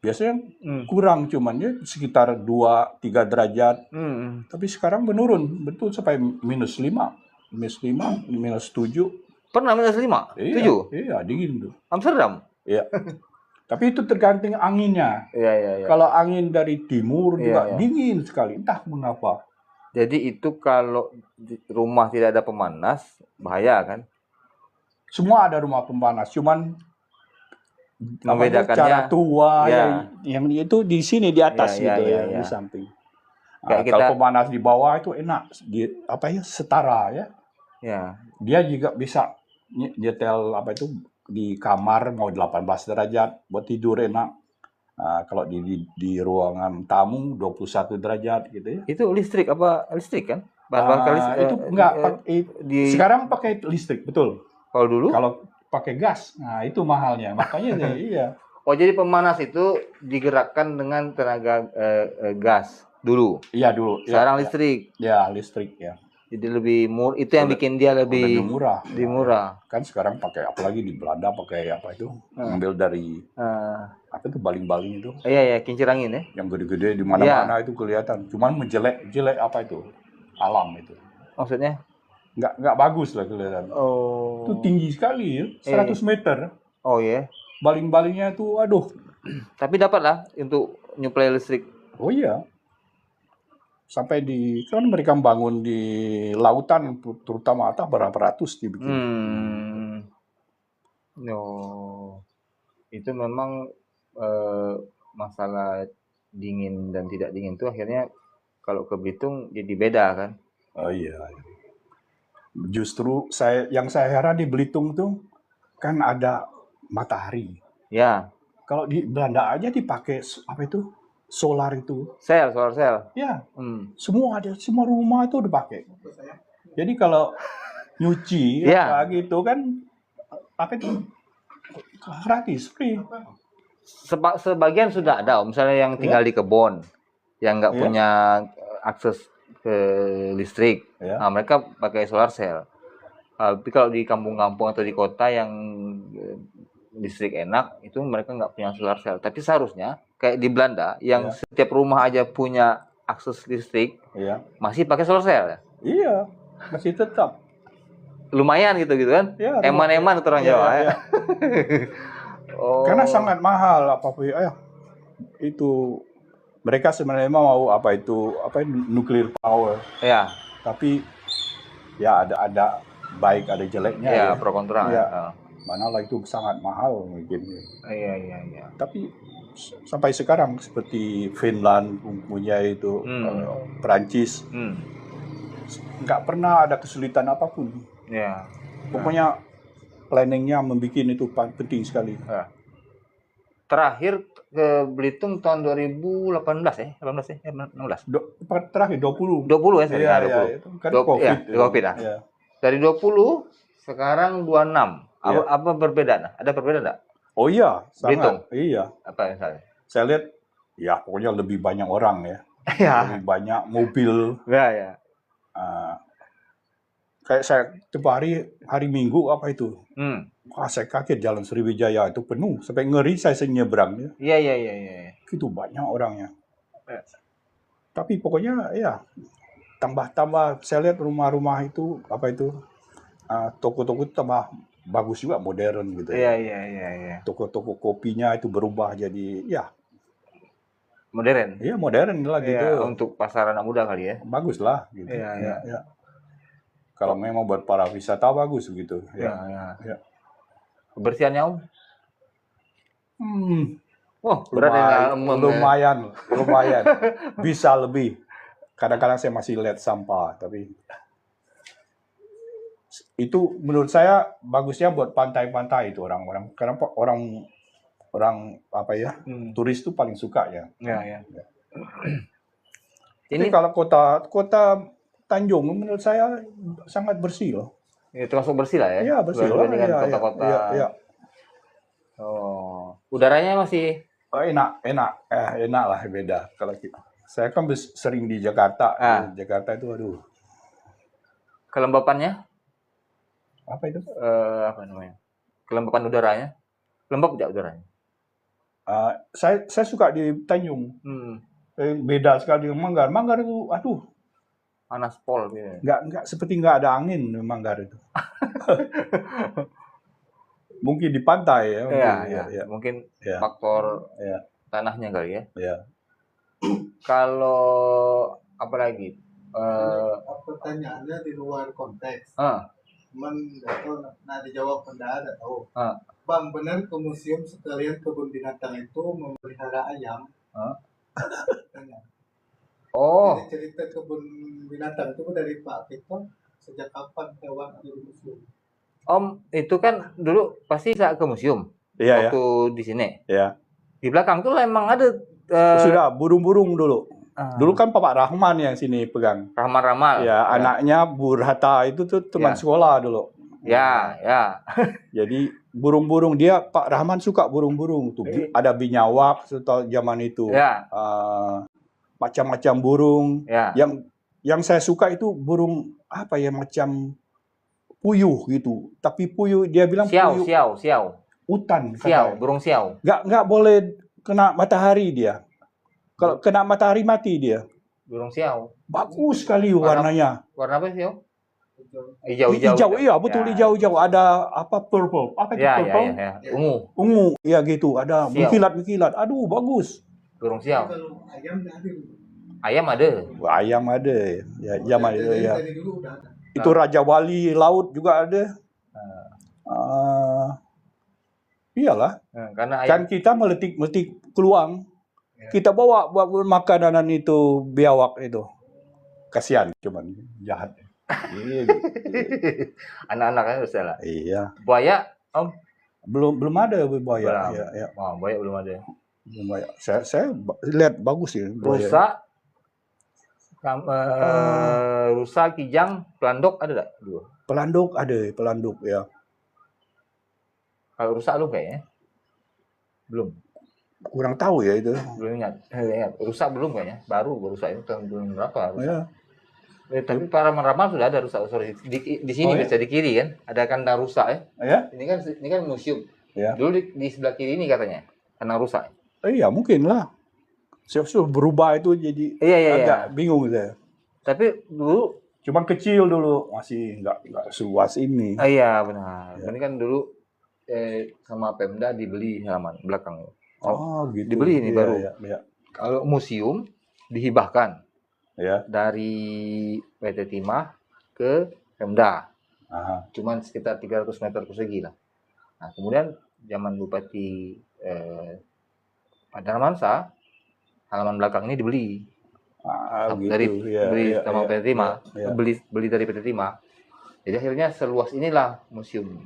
Biasanya kurang cuman ya sekitar 2-3 derajat. Tapi sekarang menurun betul sampai minus 5, minus 7. Pernah minus 5? 7? Iya, dingin tuh. Amsterdam? Iya. Tapi itu tergantung anginnya. Iya. Kalau angin dari timur juga dingin sekali, entah mengapa. Jadi itu kalau rumah tidak ada pemanas, bahaya kan? Semua ada rumah pemanas, cuman membedakannya cara tua yang itu di sini di atas di samping. Kalau pemanas di bawah itu enak, setara ya. Ya. Dia juga bisa nyetel di kamar mau 18 derajat buat tidur enak. Kalau di ruangan tamu 21 derajat gitu ya. Itu listrik kan? Itu enggak sekarang pakai listrik, betul. Kalau dulu? Kalau pakai gas. Nah, itu mahalnya. Makanya iya. Oh, jadi pemanas itu digerakkan dengan tenaga gas. dulu. Iya dulu. Sekarang Ya, listrik. ya listrik ya. Jadi lebih murah. Itu yang bikin dia Lebih lebih murah. lebih Ya, murah. ya. Kan sekarang pakai apalagi di Belanda pakai apa itu? Ah. Ngambil dari Ah, apa itu baling-baling itu iya kincir angin ya. yang gede-gede di mana-mana itu kelihatan. Cuman jelek apa itu? Alam itu. Maksudnya? Nggak bagus lah kelihatan. Oh. Itu tinggi sekali ya, 100 meter. Oh ya. Baling-balingnya itu aduh. Tapi dapat lah untuk nyuplai listrik. Oh iya. Sampai kan mereka bangun di lautan terutama atas berapa ratus dibikin. No. Itu memang masalah dingin dan tidak dingin itu akhirnya kalau ke Belitung jadi beda kan? Oh iya. Justru yang saya heran di Belitung tuh kan ada matahari. Ya. Kalau di Belanda aja dipakai apa itu? Solar itu. Solar sel. Ya. Semua rumah itu dipakai. Jadi kalau nyuci gitu kan apa itu? Gratis, free. Sebagian sudah ada, misalnya yang tinggal di kebun, yang nggak punya akses ke listrik, nah, mereka pakai solar cell. Tapi kalau di kampung-kampung atau di kota yang listrik enak, itu mereka nggak punya solar cell. Tapi seharusnya kayak di Belanda, yang setiap rumah aja punya akses listrik, masih pakai solar cell. Iya, masih tetap. Lumayan gitu kan? Ya, eman-eman orang Jawa ya. Oh. Karena sangat mahal itu mereka sebenarnya mau nuklir power. Ya. Tapi ya ada baik ada jeleknya ya. Pro kontra. Ya. Manalah itu sangat mahal mungkin. Iya. Tapi sampai sekarang seperti Finland punya itu Perancis nggak pernah ada kesulitan apapun. Ya. Pokoknya planningnya membuat itu penting sekali. Ya. Terakhir ke Belitung tahun 2018 ya? 16. Terakhir 20. 20 ya sekarang. Iya, 20. Iya, itu kan COVID. COVID ya. Ya. Dari 20 sekarang 26. Apa berbeda? Ada perbedaan enggak? Oh iya, sangat. Belitung. Iya. Apa misalnya? Saya lihat ya pokoknya lebih banyak orang ya. Lebih banyak mobil. Ya. Kayak saya tiap hari Minggu apa itu? Wah, saya kaget jalan Sriwijaya itu penuh sampai ngeri saya nyebrang ya. Iya. Itu banyak orangnya. Tapi pokoknya ya tambah saya lihat rumah-rumah itu toko-toko itu tambah bagus juga, modern gitu. Iya. Toko-toko kopinya itu berubah jadi modern. Iya, modern lah gitu. Untuk pasar anak muda kali ya. Bagus lah gitu. Iya. Kalau memang buat para wisata bagus gitu. Ya. Kebersihannya Om? Lumayan. Bisa lebih. Kadang-kadang saya masih lihat sampah, tapi itu menurut saya bagusnya buat pantai-pantai itu orang-orang. Karena orang turis itu paling suka ya. Iya. Ini kalau kota Tanjung menurut saya sangat bersih loh. Ya, termasuk bersih lah ya. Iya, bersih lah. Dengan kota-kota. Iya. Oh, udaranya masih enak lah, beda. Kalau saya kan sering di Jakarta. Di Jakarta itu aduh. Kelembapannya? Apa itu? Apa namanya? Kelembapan udaranya? Lembab tidak udaranya? Saya suka di Tanjung. Beda sekali dengan Manggar. Manggar itu aduh. Panas pol gitu. Nggak seperti nggak ada angin di Manggar itu. Mungkin di pantai ya. Mungkin faktor tanahnya kali ya. Iya. Kalau apa lagi? Pertanyaannya di luar konteks. Cuman dijawab Anda ada tahu. Bang, benar ke museum sekalian kebun binatang itu memelihara ayam? Jadi cerita kebun binatang itu dari Pak Vito sejak kapan hewan di museum? Om, itu kan dulu pasti saat ke museum. Waktu di sini. Iya. Di belakang tuh emang ada sudah burung-burung dulu. Dulu kan Bapak Rahman yang sini pegang. Rahman Ramal. Ya, anaknya Bu Rahata itu tuh teman sekolah dulu. Ya. Jadi burung-burung Pak Rahman suka burung-burung tuh. Ada binyawak zaman itu. macam-macam burung. Ya. Yang saya suka itu burung apa ya, macam puyuh gitu. Tapi puyuh, dia bilang puyuh. Siau. Hutan. Burung siau. Nggak boleh kena matahari dia. Kalau kena matahari mati dia. Burung siau. Bagus sekali warnanya. Warna apa siau? Hijau, iya betul, hijau-hijau. Ada apa, purple. Apa itu purple? Ya. Ungu, ya gitu. Ada mengkilat-mengkilat. Aduh, bagus. Burung siau. Kalau ayam nggak ada. Ayam ada. Ayam ada. Ya, ayam ada. Ya. Dari dulu udah ada. Itu Raja Wali laut juga ada. Iyalah. Karena ayam... Kan kita meletik peluang. Kita bawa buat makanan itu biawak itu. Kasihan, cuman jahat. Anak-anaknya udah lah. Iya. Buaya, Om? Belum ada buaya. Ya. Buaya belum ada. Belum buaya. Saya lihat bagus ya. Rusa, kijang, pelanduk ada enggak? Pelanduk ya. Kalau rusa lu kayaknya belum. Kurang tahu ya itu. Belum ingat. Rusa belum kayaknya. Baru rusa itu tahun berapa rusa. Ya. Tapi para meramal sudah ada rusa. Sorry. Di sini bisa di kiri kan. Ada kandang rusa ya. Ya? Ini kan museum. Ya. Dulu di sebelah kiri ini katanya kandang rusa. Iya, mungkin lah. Siap-siap berubah itu jadi agak bingung saya. Tapi dulu cuman kecil dulu, masih nggak seluas ini. Iya benar. Ini kan dulu sama Pemda dibeli halaman belakang. Gitu. Dibeli ini baru. Iya. Kalau museum dihibahkan dari PT Timah ke Pemda. Cuman sekitar 300 meter persegi lah. Nah, kemudian zaman Bupati Padarmansa, halaman belakang ini dibeli. Beli sama PT Timah. Beli dari PT Timah. Jadi akhirnya seluas inilah museum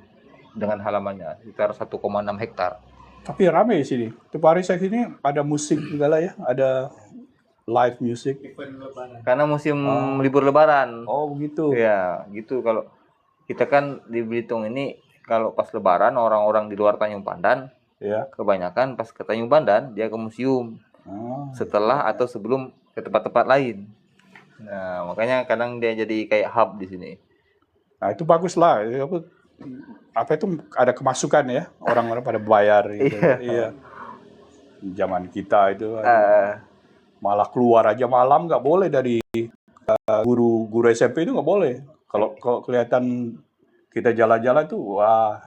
dengan halamannya sekitar 1,6 hektar. Tapi ramai sini. Tiap hari saya sini ada musik juga lah ya, ada live music. Karena musim libur Lebaran. Oh begitu. Ya, gitu. Kalau kita kan di Belitung ini, kalau pas Lebaran orang-orang di luar Tanjung Pandan, kebanyakan pas ke Tanjung Pandan dia ke museum. Setelah atau sebelum ke tempat-tempat lain. Nah, makanya kadang dia jadi kayak hub di sini. Nah, itu bagus lah. Apa itu ada kemasukan ya, orang-orang pada bayar gitu. Iya. Zaman kita itu malah keluar aja malam nggak boleh dari guru SMP itu nggak boleh. Kalau kelihatan kita jalan-jalan tuh wah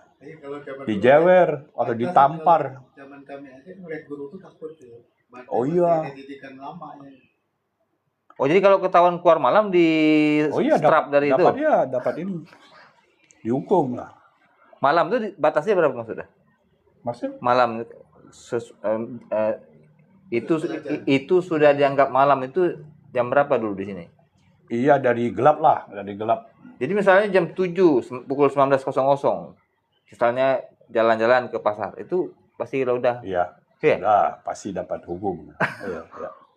dijewer atau ditampar. Zaman kami aja ngeliat guru tuh takut ya. Oh iya. Oh jadi kalau ketahuan keluar malam di strap dari itu? Dapat ini. Dihukum lah. Malam itu batasnya berapa maksudnya? Malam itu sudah dianggap malam itu jam berapa dulu di sini? Iya dari gelap lah, dari gelap. Jadi misalnya jam 7 pukul 19.00 misalnya jalan-jalan ke pasar itu pasti udah. Iya. Udah pasti dapat hukum. Iya.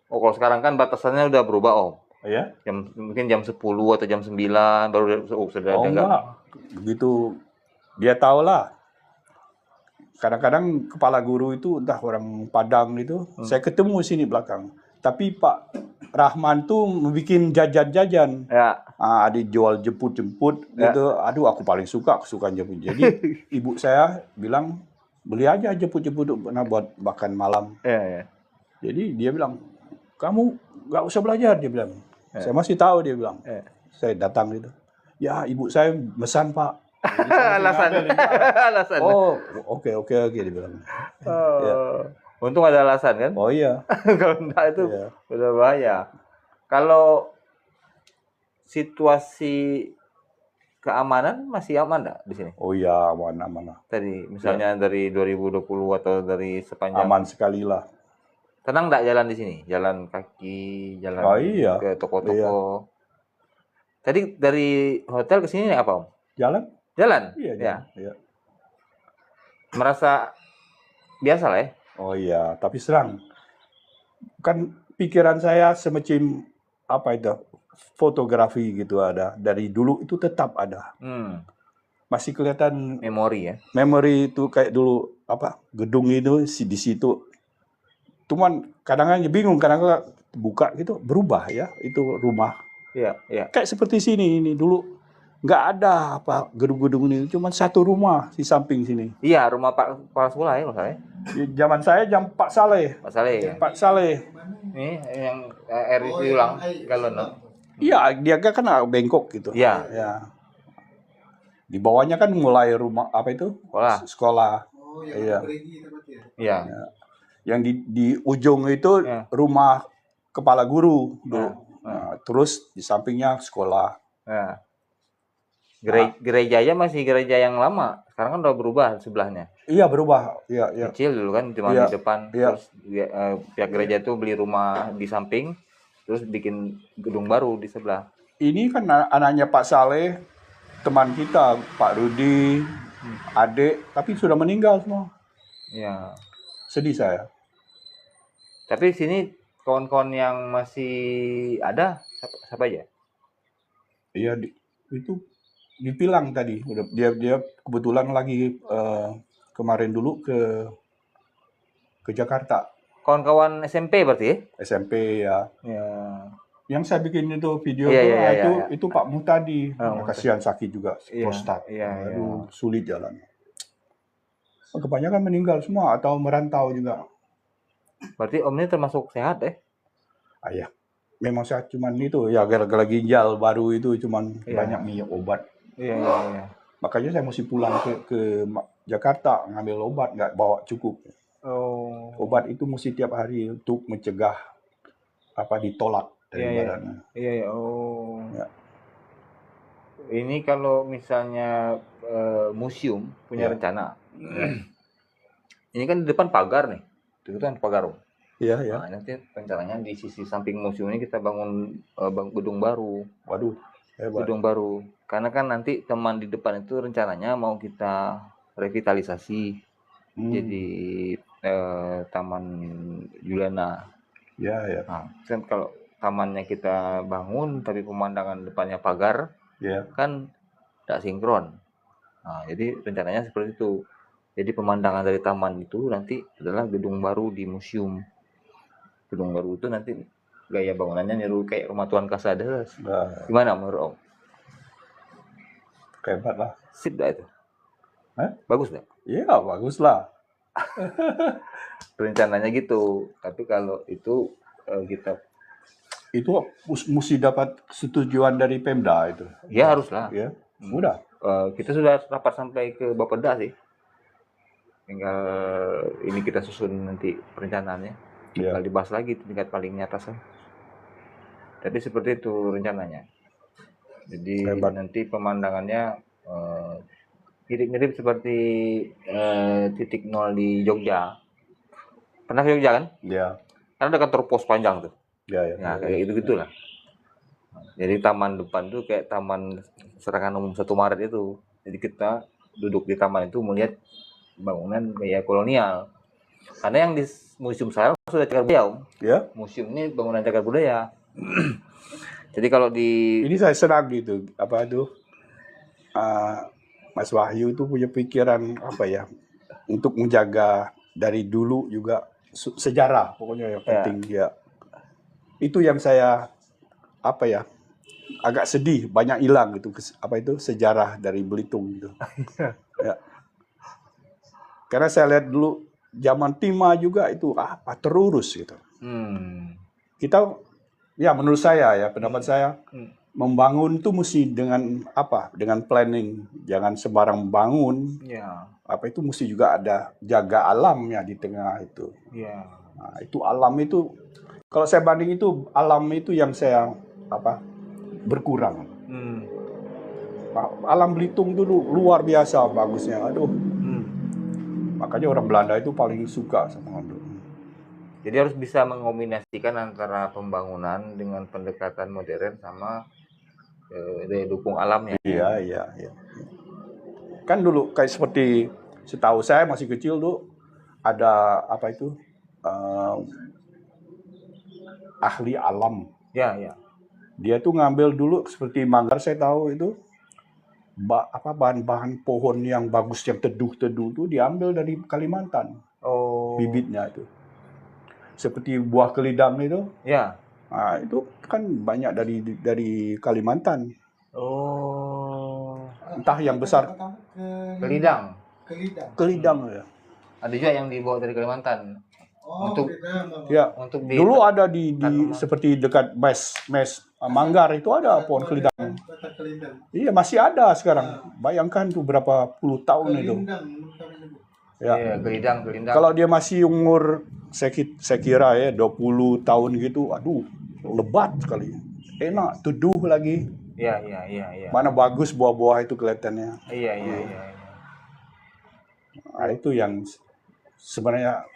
Oh kalau sekarang kan batasannya udah berubah Om. Iya. Mungkin jam 10 atau jam 9 baru sudah enggak. Begitu dia tahu lah. Kadang-kadang kepala guru itu entah orang Padang itu, saya ketemu sini belakang. Tapi Pak Rahman tuh bikin jajan-jajan. Ya. Ada jual jemput-jemput gitu. Aduh, aku paling suka jemput. Jadi ibu saya bilang beli aja jemput-jemput buat makan malam. Ya. Jadi dia bilang, kamu nggak usah belajar, dia bilang. Saya masih tahu, dia bilang. Saya datang gitu. Ya, ibu saya mesan, Pak. Alasan. Oh, oke, dia bilang. Untung ada alasan kan? Oh iya. Kalau enggak itu udah bahaya. Kalau situasi keamanan masih aman enggak di sini? Oh iya, aman. Tadi misalnya dari 2020 atau dari sepanjang aman sekali lah. Tenang enggak jalan di sini? Jalan kaki, jalan ke toko-toko. Iya. Tadi dari hotel ke sini apa, Om? Jalan. Iya. Merasa biasa lah ya? Oh iya, tapi serang. Kan pikiran saya semacam apa itu, fotografi gitu ada. Dari dulu itu tetap ada. Masih kelihatan memori ya. Memori itu kayak dulu gedung itu di situ Cuman kadang-kadang bingung, kadang-kadang buka gitu berubah ya itu rumah. Iya, iya. Kayak seperti sini ini dulu nggak ada apa gedung-gedung ini, cuma satu rumah di samping sini. Iya, rumah Pak Kepala Sekolah ya, masalahnya. Zaman saya jam Pak Saleh. Pak Saleh ya. Pak Saleh. Ini yang RIC ulang galon. Iya, dia kan bengkok gitu. Iya. Ya. Di bawahnya kan mulai rumah apa itu? Sekolah. Oh, yang Iya. Iya. Ya. Yang di ujung itu rumah kepala guru dulu. Nah, terus di sampingnya sekolah. Ya. Gerejanya masih gereja yang lama. Sekarang kan udah berubah sebelahnya. Iya, berubah. Iya, iya. Kecil dulu kan cuma di depan. Terus pihak gereja itu beli rumah di samping, terus bikin gedung baru di sebelah. Ini kan anaknya Pak Saleh, teman kita, Pak Rudi, adik, tapi sudah meninggal semua. Iya. Sedih saya. Tapi sini kawan-kawan yang masih ada siapa aja? Iya, itu dipilang tadi. Udah dia kebetulan lagi kemarin dulu ke Jakarta. Kawan-kawan SMP berarti ya? SMP ya. Ya. Yang saya bikin itu video itu Pak Mutadi. Kasihan sakit juga prostat. Aduh, sulit jalan. Kebanyakan meninggal semua atau merantau juga. Berarti Om ini termasuk sehat Iya. Memang sehat, cuman itu ya gara-gara ginjal baru itu cuman banyak minyak obat. Iya. Makanya saya mesti pulang ke Jakarta ngambil obat, nggak bawa cukup. Oh. Obat itu mesti tiap hari untuk mencegah ditolak dari badannya. Iya. Oh. Ya. Ini kalau misalnya museum punya rencana, ini kan di depan pagar nih, itu kan pagar. Iya. Nah, nanti rencananya di sisi samping museum ini kita bangun gedung baru. Waduh, hebat. Gedung baru. Karena kan nanti teman di depan itu rencananya mau kita revitalisasi jadi Taman Juliana. Iya. Nah, kan kalau tamannya kita bangun tapi pemandangan depannya pagar, kan tidak sinkron. Nah, jadi rencananya seperti itu. Jadi pemandangan dari taman itu nanti adalah gedung baru di museum. Gedung baru itu nanti gaya bangunannya niru kayak rumah Tuan Casaderas. Nah, Gimana menurut Om? hebat lah. Sip dah itu? Bagus dah? Iya, bagus lah. Rencananya gitu. Tapi kalau itu kita... Itu mesti dapat setujuan dari Pemda itu. Ya haruslah. Ya, mudah. Kita sudah rapat sampai ke Bapeda sih. Tinggal ini kita susun nanti perencanaannya. Tinggal dibahas lagi tingkat paling atas. Jadi seperti itu rencananya. Jadi nanti pemandangannya mirip-mirip seperti titik nol di Jogja. Pernah ke Jogja kan? Iya. Karena ada kantor pos panjang tuh. Iya. Nah, kayak gitu-gitulah. Jadi taman depan tuh kayak taman Serangan Umum 1 Maret itu. Jadi kita duduk di taman itu melihat bangunan gaya kolonial. Karena yang di museum sekarang sudah cagar budaya, Om. Ya. Museum ini bangunan cagar budaya. Jadi kalau di... Ini saya senang gitu. Mas Wahyu itu punya pikiran untuk menjaga dari dulu juga sejarah pokoknya yang penting Itu yang saya agak sedih, banyak hilang gitu sejarah dari Belitung gitu. Ya. Karena saya lihat dulu zaman Tima juga itu terurus gitu. Kita menurut saya pendapat saya membangun itu mesti dengan planning, jangan sembarang bangun. Itu mesti juga ada jaga alamnya di tengah itu. Nah, itu alam itu kalau saya banding itu alam itu yang saya berkurang. Alam Belitung dulu luar biasa bagusnya. Makanya orang Belanda itu paling suka sama itu. Jadi harus bisa mengombinasikan antara pembangunan dengan pendekatan modern sama daya dukung alamnya. Iya. Kan dulu kayak seperti setahu saya masih kecil tuh ada ahli alam. Ya. Dia tuh ngambil dulu seperti Manggar saya tahu itu bahan-bahan pohon yang bagus yang teduh tuh diambil dari Kalimantan. Bibitnya itu. seperti buah kelidang itu. Ya. Nah, itu kan banyak dari Kalimantan. Oh. Entah yang besar. Kelidang. Kelidang ya. Ada juga yang dibawa dari Kalimantan. Untuk dulu ada di seperti dekat mes Manggar itu ada pohon kelidang. Iya, masih ada sekarang. Bayangkan tuh berapa puluh tahun itu. Ya, kelidang. Kalau dia masih umur saya kira ya 20 tahun gitu, aduh, lebat sekali. Enak, teduh lagi. Iya. Mana bagus buah-buah itu kelihatannya. Iya. Nah, itu yang sebenarnya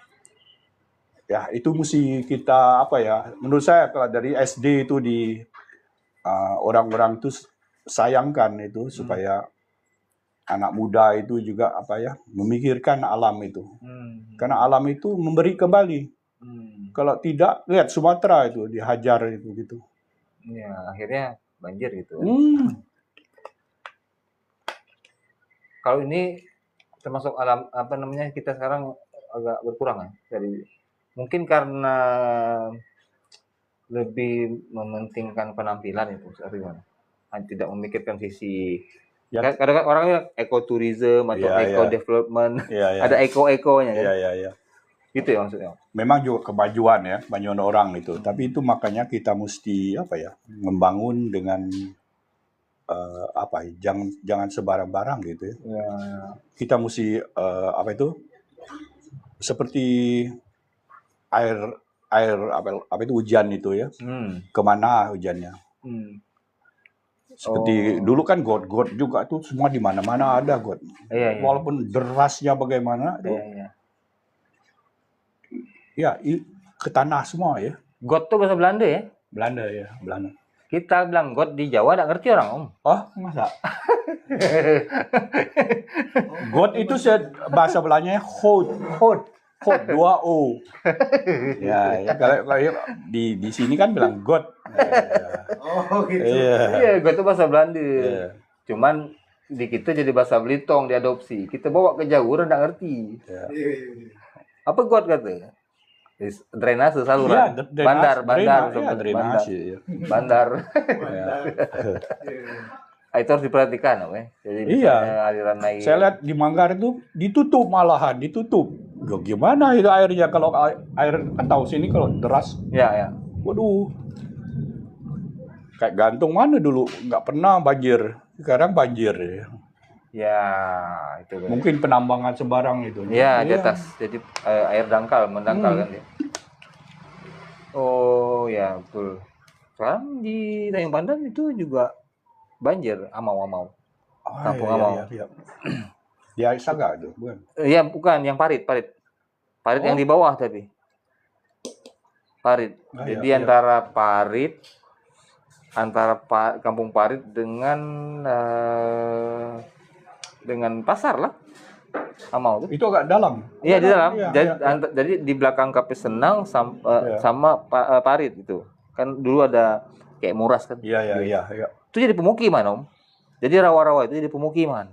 ya itu mesti kita menurut saya kalau dari SD itu orang-orang itu sayangkan itu supaya anak muda itu juga memikirkan alam itu. Karena alam itu memberi kembali. Kalau tidak, lihat Sumatera itu dihajar itu gitu. Ya, akhirnya banjir gitu. Kalau ini termasuk alam kita sekarang agak berkurang ya dari mungkin karena lebih mementingkan penampilan itu atau gimana? Tidak memikirkan sisi kadang orang bilang ekoturism atau development, ada eko-ekonya kan? Iya. Gitu ya maksudnya. Memang juga kemajuan orang itu. Tapi itu makanya kita mesti membangun dengan jangan sebarang-barang gitu ya. Kita mesti seperti air hujan itu ya. Kemana hujannya? Seperti dulu kan got juga tuh semua di mana-mana ada got. Iya. Walaupun derasnya bagaimana tuh. Iya. Ke tanah semua ya. Got tuh bahasa Belanda ya? Belanda. Kita bilang got di Jawa enggak ngerti orang, Om. Oh, masa? Got itu bahasa Belandanya hot 2 O. Ya, kalau di sini kan bilang got. Oh gitu. Iya, got itu bahasa Belanda. Cuman di kita jadi bahasa Belitung diadopsi. Kita bawa ke Jawa enggak ngerti. Apa got kata? Drainase saluran. Bandar. Itu harus diperhatikan, jadi aliran air. Saya lihat di Manggar itu ditutup. Gimana itu airnya kalau air kan tahu sini kalau deras. Ya. Waduh. Kayak gantung mana dulu nggak pernah banjir. Sekarang banjir ya. Ya, itu. Mungkin penambangan sembarang itu. Ya, di atas. Jadi air mendangkal kan dia. Oh, ya betul. Sekarang di Tanjung Pandan itu juga banjir, Amau. Kampung Amau. Iya. Di air Saga itu, bukan? Iya, bukan, yang Parit. Parit yang di bawah tadi. Parit. Jadi antara Parit, Kampung Parit dengan pasar lah. Amau tuh. Itu agak dalam. Iya, di dalam. Jadi di belakang KP Senang sama Parit itu. Kan dulu ada kayak Muras kan. Iya. Itu jadi pemukiman, Om. Jadi rawa-rawa itu jadi pemukiman.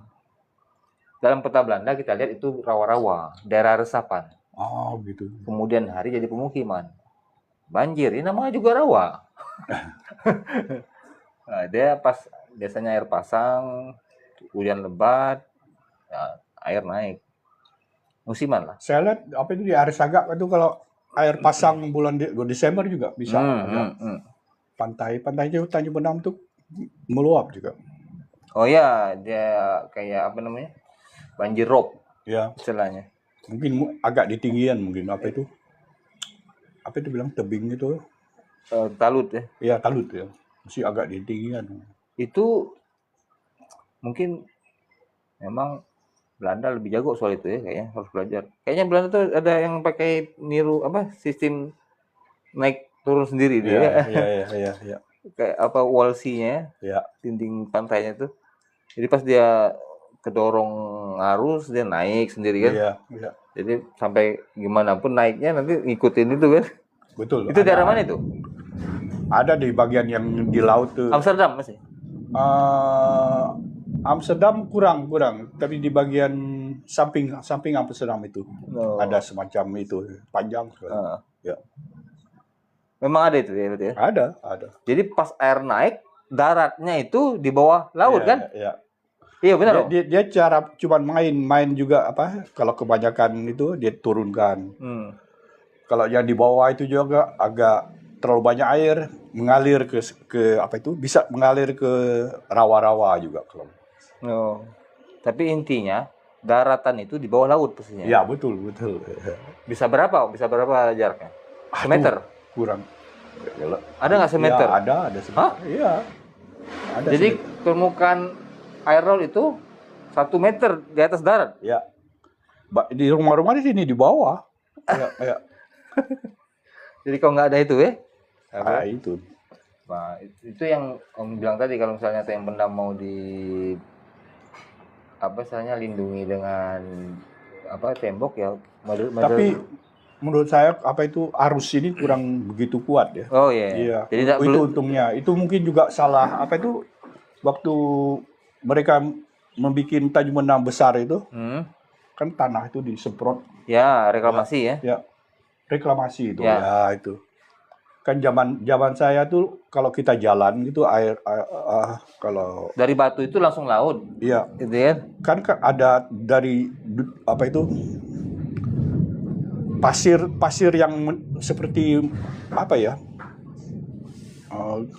Dalam peta Belanda kita lihat itu rawa-rawa, daerah resapan. Oh, gitu. Kemudian hari jadi pemukiman. Banjir, ini namanya juga rawa. Nah, dia biasanya air pasang, hujan lebat, air naik. Musiman lah. Saya lihat itu di air Sagak itu kalau air pasang bulan Desember juga bisa. Pantai Tanjung Benam tuh meluap juga. Oh ya, dia kayak banjir rob. Ya. Istilahnya. Mungkin agak di tinggian mungkin apa itu bilang tebing itu. Talut ya. Iya, talut ya. Masih agak di tinggian. Itu mungkin memang Belanda lebih jago soal itu ya, kayaknya harus belajar. Kayaknya Belanda tuh ada yang pakai niru sistem naik turun sendiri dia. Iya. Kayak Walsi-nya, dinding pantainya tuh. Jadi pas dia kedorong arus dia naik sendiri kan. Iya. Jadi sampai gimana pun naiknya nanti ngikutin itu kan. Betul. Itu daerah mana itu? Ada di bagian yang di laut tuh. Amsterdam masih? Amsterdam kurang, tapi di bagian samping Amsterdam itu ada semacam itu panjang. Ya. Memang ada itu ya, berarti ya? Ada. Jadi pas air naik, daratnya itu di bawah laut Ya, kan? Ya. Iya benar. Dia cara cuman main juga apa? Kalau kebanyakan itu dia turunkan. Kalau yang di bawah itu juga agak terlalu banyak air mengalir ke apa itu bisa mengalir ke rawa-rawa juga kalau. Oh. Tapi intinya daratan itu di bawah laut posisinya. Ya betul. Bisa berapa jaraknya? Semeter? Kurang. Ada nggak semeter? Ya, ada semeter. Hah? Iya. Ada Jadi semeter. permukaan air laut itu 1 meter di atas darat. Ya. Di rumah-rumah di sini di bawah. Ya. Jadi kalau nggak ada itu ya? Itu. Nah, itu yang Om bilang tadi kalau misalnya yang pendam mau lindungi dengan tembok ya. Tapi menurut saya arus ini kurang begitu kuat ya. Oh iya. Iya. Jadi itu untungnya. Itu mungkin juga salah waktu mereka membuat Tanjung Pendam besar itu. Kan tanah itu disemprot. Ya, reklamasi ya. Ya. Reklamasi itu. Ya itu. Kan zaman saya tuh kalau kita jalan gitu kalau dari Batu itu langsung laut. Iya. Gitu ya. Kan ada dari pasir yang seperti apa ya?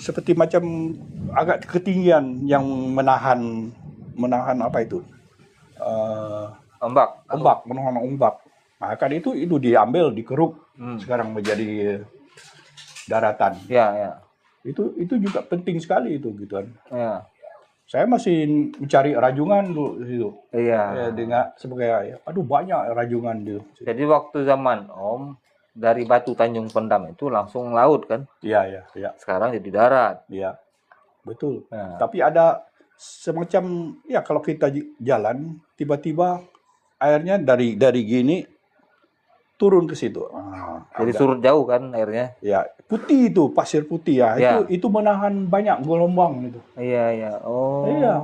Seperti macam agak ketinggian yang menahan apa itu? Ombak. Menahan ombak. Nah, kan itu diambil, dikeruk, sekarang menjadi daratan. Ya. Itu juga penting sekali itu gitu kan. Ya. Saya masih mencari rajungan dulu itu. Iya. Dengan sebagai banyak rajungan itu. Jadi waktu zaman Om dari Batu Tanjung Pendam itu langsung laut kan? Iya. Sekarang jadi darat. Iya. Betul. Nah. Tapi ada semacam kalau kita jalan tiba-tiba airnya dari gini turun ke situ. Jadi surut jauh kan airnya? Ya, putih itu, pasir putih ya. Ya. Itu menahan banyak gelombang gitu. Iya. Oh. Iya.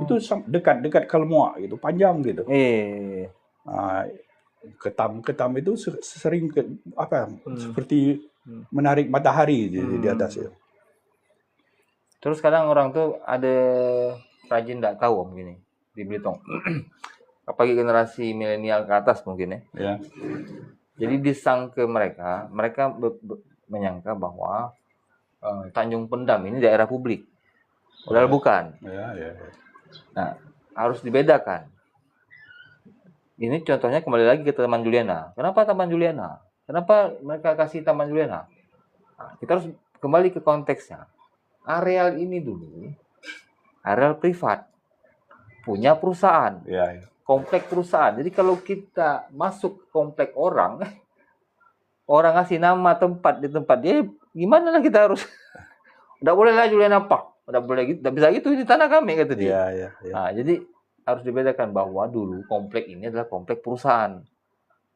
Itu dekat ke lemua gitu, panjang gitu. Iya. Ketam itu sering seperti menarik matahari di atas itu. Terus kadang orang tuh ada rajin nggak tahu Om gini di Belitung. Apalagi generasi milenial ke atas mungkin ya. Ya. Jadi disangka mereka menyangka bahwa Tanjung Pendam ini daerah publik. Padahal bukan. Ya. Nah, harus dibedakan. Ini contohnya kembali lagi ke Taman Juliana. Kenapa Taman Juliana? Kenapa mereka kasih Taman Juliana? Nah, kita harus kembali ke konteksnya. Areal ini dulu areal privat, punya perusahaan. Ya. Komplek perusahaan. Jadi kalau kita masuk komplek orang ngasih nama tempat di tempat dia, gimana lah kita harus? Udah boleh lah Juliana Park, udah boleh gitu, udah bisa gitu, ini tanah kami kata dia. Iya. Nah, jadi harus dibedakan bahwa dulu komplek ini adalah komplek perusahaan.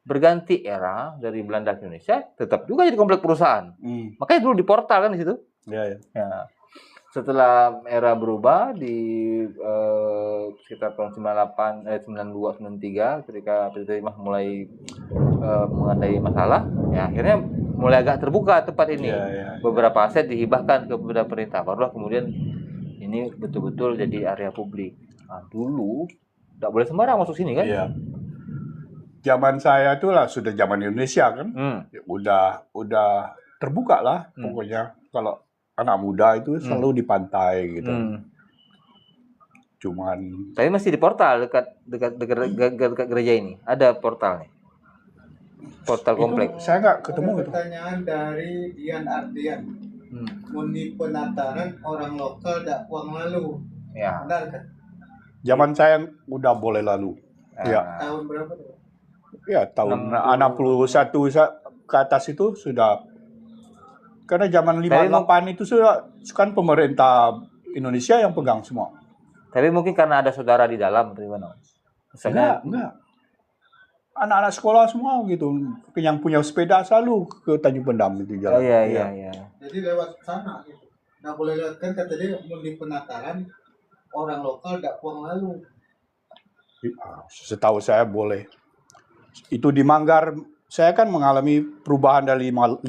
Berganti era dari Belanda ke Indonesia, tetap juga jadi komplek perusahaan. Makanya dulu di portal kan di situ. Iya. Ya. Setelah era berubah di sekitar tahun 92, 93 ketika PT Timah mulai mengenai masalah, ya akhirnya mulai agak terbuka tempat ini. Ya. Beberapa aset dihibahkan kepada pemerintah. Barulah kemudian ini betul-betul jadi area publik. Nah, dulu nggak boleh sembarang masuk sini kan? Iya. Zaman saya itu sudah zaman Indonesia kan, udah terbuka lah pokoknya kalau anak muda itu selalu di pantai gitu. Cuman tapi masih di portal dekat gereja ini. Ada portal nih. Portal komplek. Saya nggak ketemu itu. itu. Pertanyaan dari Dian Ardian. Muni penataran orang lokal dak uang lalu. Ya. Benar kan? Zaman saya udah boleh lalu. Ya. Tahun berapa tuh? Ya, tahun 61 ke atas itu sudah. Karena zaman 58 itu sudah kan pemerintah Indonesia yang pegang semua. Tapi mungkin karena ada saudara di dalam, gimana? Misalnya, enggak. Anak-anak sekolah semua gitu, yang punya sepeda selalu ke Tanjung Pendam itu jalan. Iya. Jadi lewat sana gitu. Nah boleh lewat kan kata dia di penataran orang lokal dak puang lalu. Setahu saya boleh. Itu di Manggar saya kan mengalami perubahan dari 58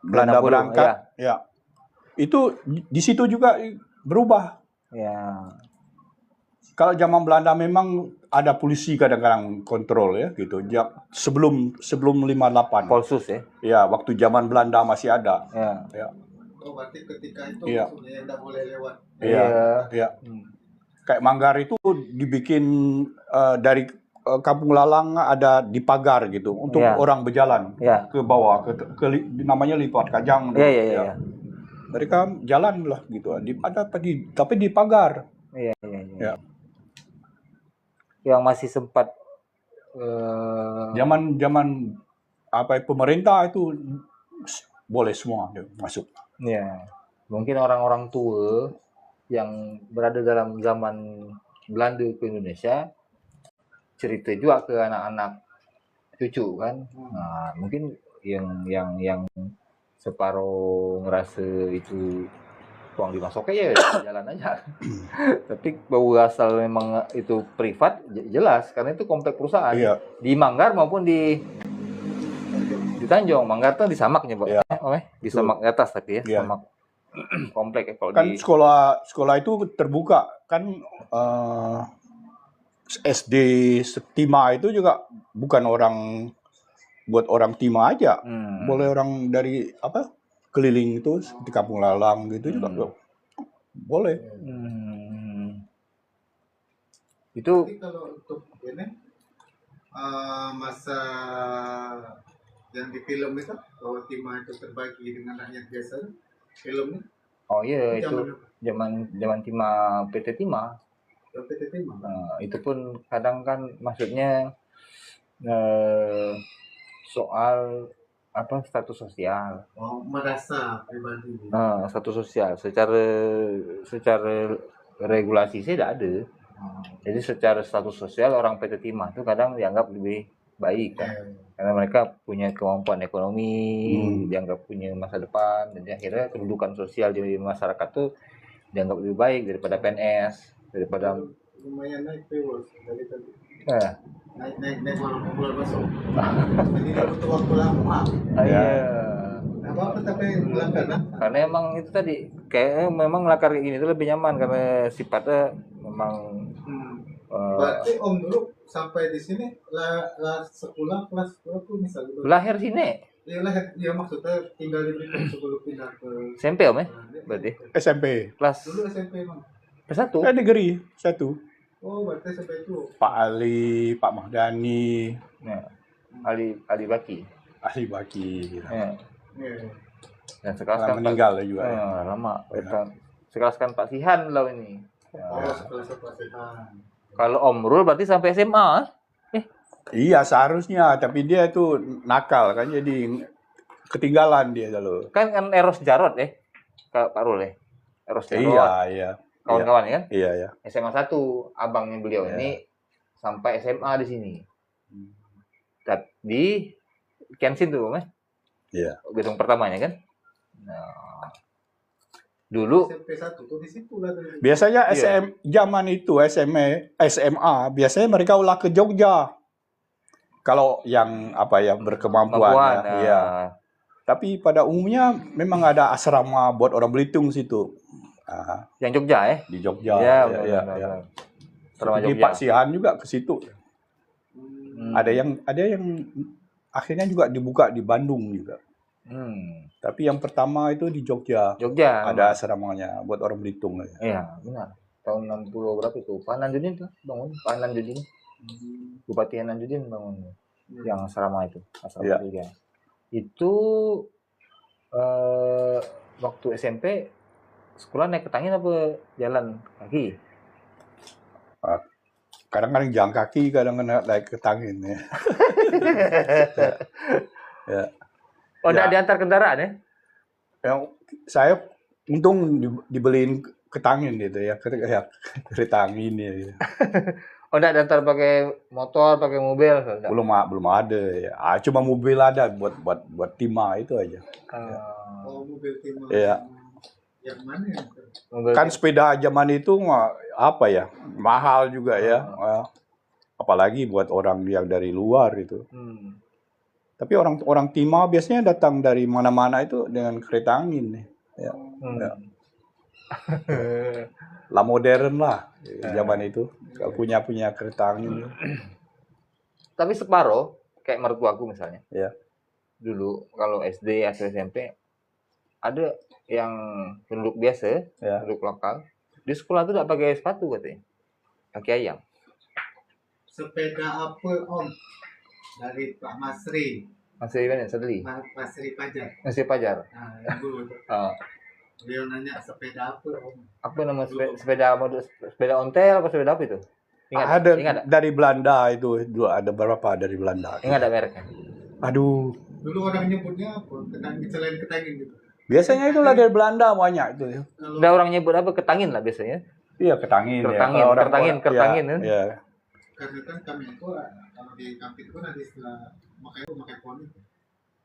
Belanda berangkat, ya. Itu di situ juga berubah. Ya. Kalau zaman Belanda memang ada polisi kadang-kadang kontrol ya gitu. Sebelum 58. Polsus ya. Ya, waktu zaman Belanda masih ada. Ya. Oh, berarti ketika itu Iya. maksudnya tidak boleh lewat. Iya. Kayak Manggar itu dibikin dari Kampung Lalang ada di pagar gitu untuk orang berjalan ke bawah namanya Lipat Kajang. Iya. Mereka jalan lah gitu. Tapi di pagar. Iya. Yang masih sempat zaman pemerintah itu boleh semua masuk. Ya, mungkin orang-orang tua yang berada dalam zaman Belanda ke Indonesia cerita juga ke anak-anak cucu kan. Nah, mungkin yang separuh ngerasa itu uang dimasuk ya jalan aja. Tapi bahwa asal memang itu privat jelas karena itu komplek perusahaan. Iya. Di Manggar maupun di Tanjung. Manggar tuh di Samaknya, Pak. Iya. Di Samak atas tapi ya, Iya. Samak komplek ya kalau Kan di sekolah itu terbuka kan SD Timah itu juga bukan buat orang Timah aja. Boleh orang dari keliling itu di Kampung Lalang gitu juga boleh. Itu Tapi kalau untuk ini masa yang di film itu bahwa Timah itu terbagi dengan rakyat biasa filmnya. Oh iya itu zaman Timah PT Timah. PT Timah. Itu pun kadang kan maksudnya soal status sosial. Oh, merasa pribadi. Status sosial secara regulasi sih tidak ada. Jadi secara status sosial orang PT Timah itu kadang dianggap lebih baik kan. Karena mereka punya kemampuan ekonomi, dianggap punya masa depan, dan akhirnya kedudukan sosial di masyarakat tuh dianggap lebih baik daripada PNS, daripada lumayan naik viewers dari tadi. Naik walaupun keluar masuk. Jadi dia butuh waktu lama. Iya. Apa tapi belakangan. Karena emang itu tadi kayak memang lakar kayak gini itu lebih nyaman karena sifatnya memang. Berarti Om dulu sampai di sini sekolah kelas berapa misalnya? Lahir sini. Iya lahir, ya maksudnya tinggal di Blitung sebelum pindah ke SMP Om ya? Berarti SMP. kelas dulu SMP Bang. kelas 1. Negeri 1. Oh, berarti SMP itu. Pak Ali, Pak Mahdani, Ali Baki. ahli baki. Gitu. Dan sekelas kan meninggal juga. Lama. Sekelas kan Pak Sihan lah ini. Sekelas Pak Sihan. Kalau Om Rul berarti sampai SMA. Iya seharusnya, tapi dia itu nakal kan jadi ketinggalan dia selalu. Kan Eros Jarot Pak Rul Eros Jarot. Iya. Kawan-kawan kan? Iya. SMA 1 abangnya beliau ini sampai SMA di sini. Di Kensin tuh, Mas. Iya. Gedung pertamanya kan? Nah, dulu SMP 1 tuh di situ lah. Biasanya zaman itu SMA biasanya mereka ulah ke Jogja. Kalau yang berkemampuan ya. Tapi pada umumnya memang ada asrama buat orang Belitung situ. Yang Jogja di Jogja. Ya. Di Pak Sihan juga ke situ. Ada yang akhirnya juga dibuka di Bandung juga. Tapi yang pertama itu di Jogja. Ada asramanya buat orang Belitung. Iya, benar. Tahun 60 berapa itu? Pak Nanjudin tuh bangun. Pak Nanjudin. Bupati Nanjudin bangun. Yang asrama itu. Asrama tiga. Itu waktu SMP sekolah naik ketangin apa jalan kaki? Kadang-kadang jalan kaki, kadang-kadang naik ketangin ya. Oh, enggak diantar kendaraan ya? Yang saya untung dibeliin ketangin gitu ya, kereta angin ya. Gitu. Oh, enggak diantar pakai motor, pakai mobil? Enggak? Belum ada ya. Cuma mobil ada buat Timah itu aja. Oh, mobil Timah. Iya. Yang mana ya? Kan sepeda zaman itu mahal juga ya. apalagi buat orang yang dari luar itu. Tapi orang Timur biasanya datang dari mana-mana itu dengan kereta angin nih. Ya. Ya. Lah modern lah zaman itu. Kalau punya kereta angin. Tapi separuh, kayak mertuaku misalnya. Ya. Dulu kalau SD atau SMP ada yang penduduk biasa, penduduk lokal, di sekolah tuh tidak pakai sepatu katanya, kaki ayam. Sepeda apa Om? Dari Pak Masri. Masri mana? Sedli. Masri Pajar. Masri Pajar. Nah, yang dulu. Beliau nanya sepeda apa Om? Apa nama sepeda ontel apa sepeda apa itu? Ingat dari Belanda itu dulu ada berapa dari Belanda. Ingat ada mereknya? Aduh. Dulu orang nyebutnya apa? Selain ketangin gitu. Biasanya itulah dari Belanda banyak itu. Ada orang nyebut apa? Ketangin lah biasanya. Iya, ketangin. Kertangin. Ya. Karena kan kami itu kalau di kampung itu ada istilah pakai ponik.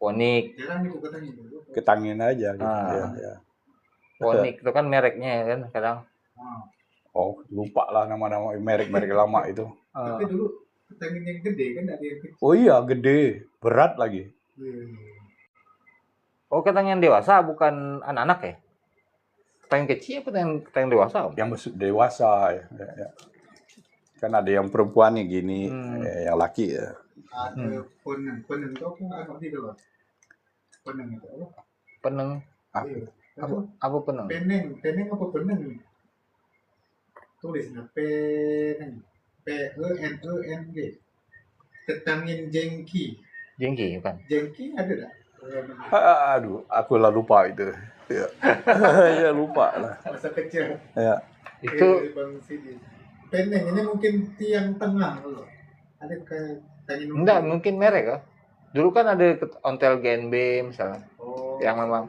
Ponik. Jarang itu ketangin dulu. Ketangin aja gitu. Ya. Ponik itu kan mereknya kan kadang. Oh, lupa lah nama-nama merek-merek lama itu. Tapi dulu ketangin yang gede kan ada yang kecil. Oh iya, gede, berat lagi. Oh, ketangin dewasa bukan anak-anak ya? Ketangin kecil apa ketangin dewasa? Yang dewasa ya. Kan ada yang perempuan nih gini, yang laki ya. Ada peneng itu apa di dalam? Peneng itu apa? Peneng. Apa peneng? Peneng apa peneng? Tulisnya peneng. PENENG. Ketangin jengki. Jengki bukan? Jengki ada tak? Aduh, aku lah lupa itu. Ya, ya lupa lah. Masa kecil. Ya. Itu peneng ini mungkin tiang tengah loh. Ada kayak enggak, mungkin merek ya. Dulu kan ada ontel GNB misalnya. Yang memang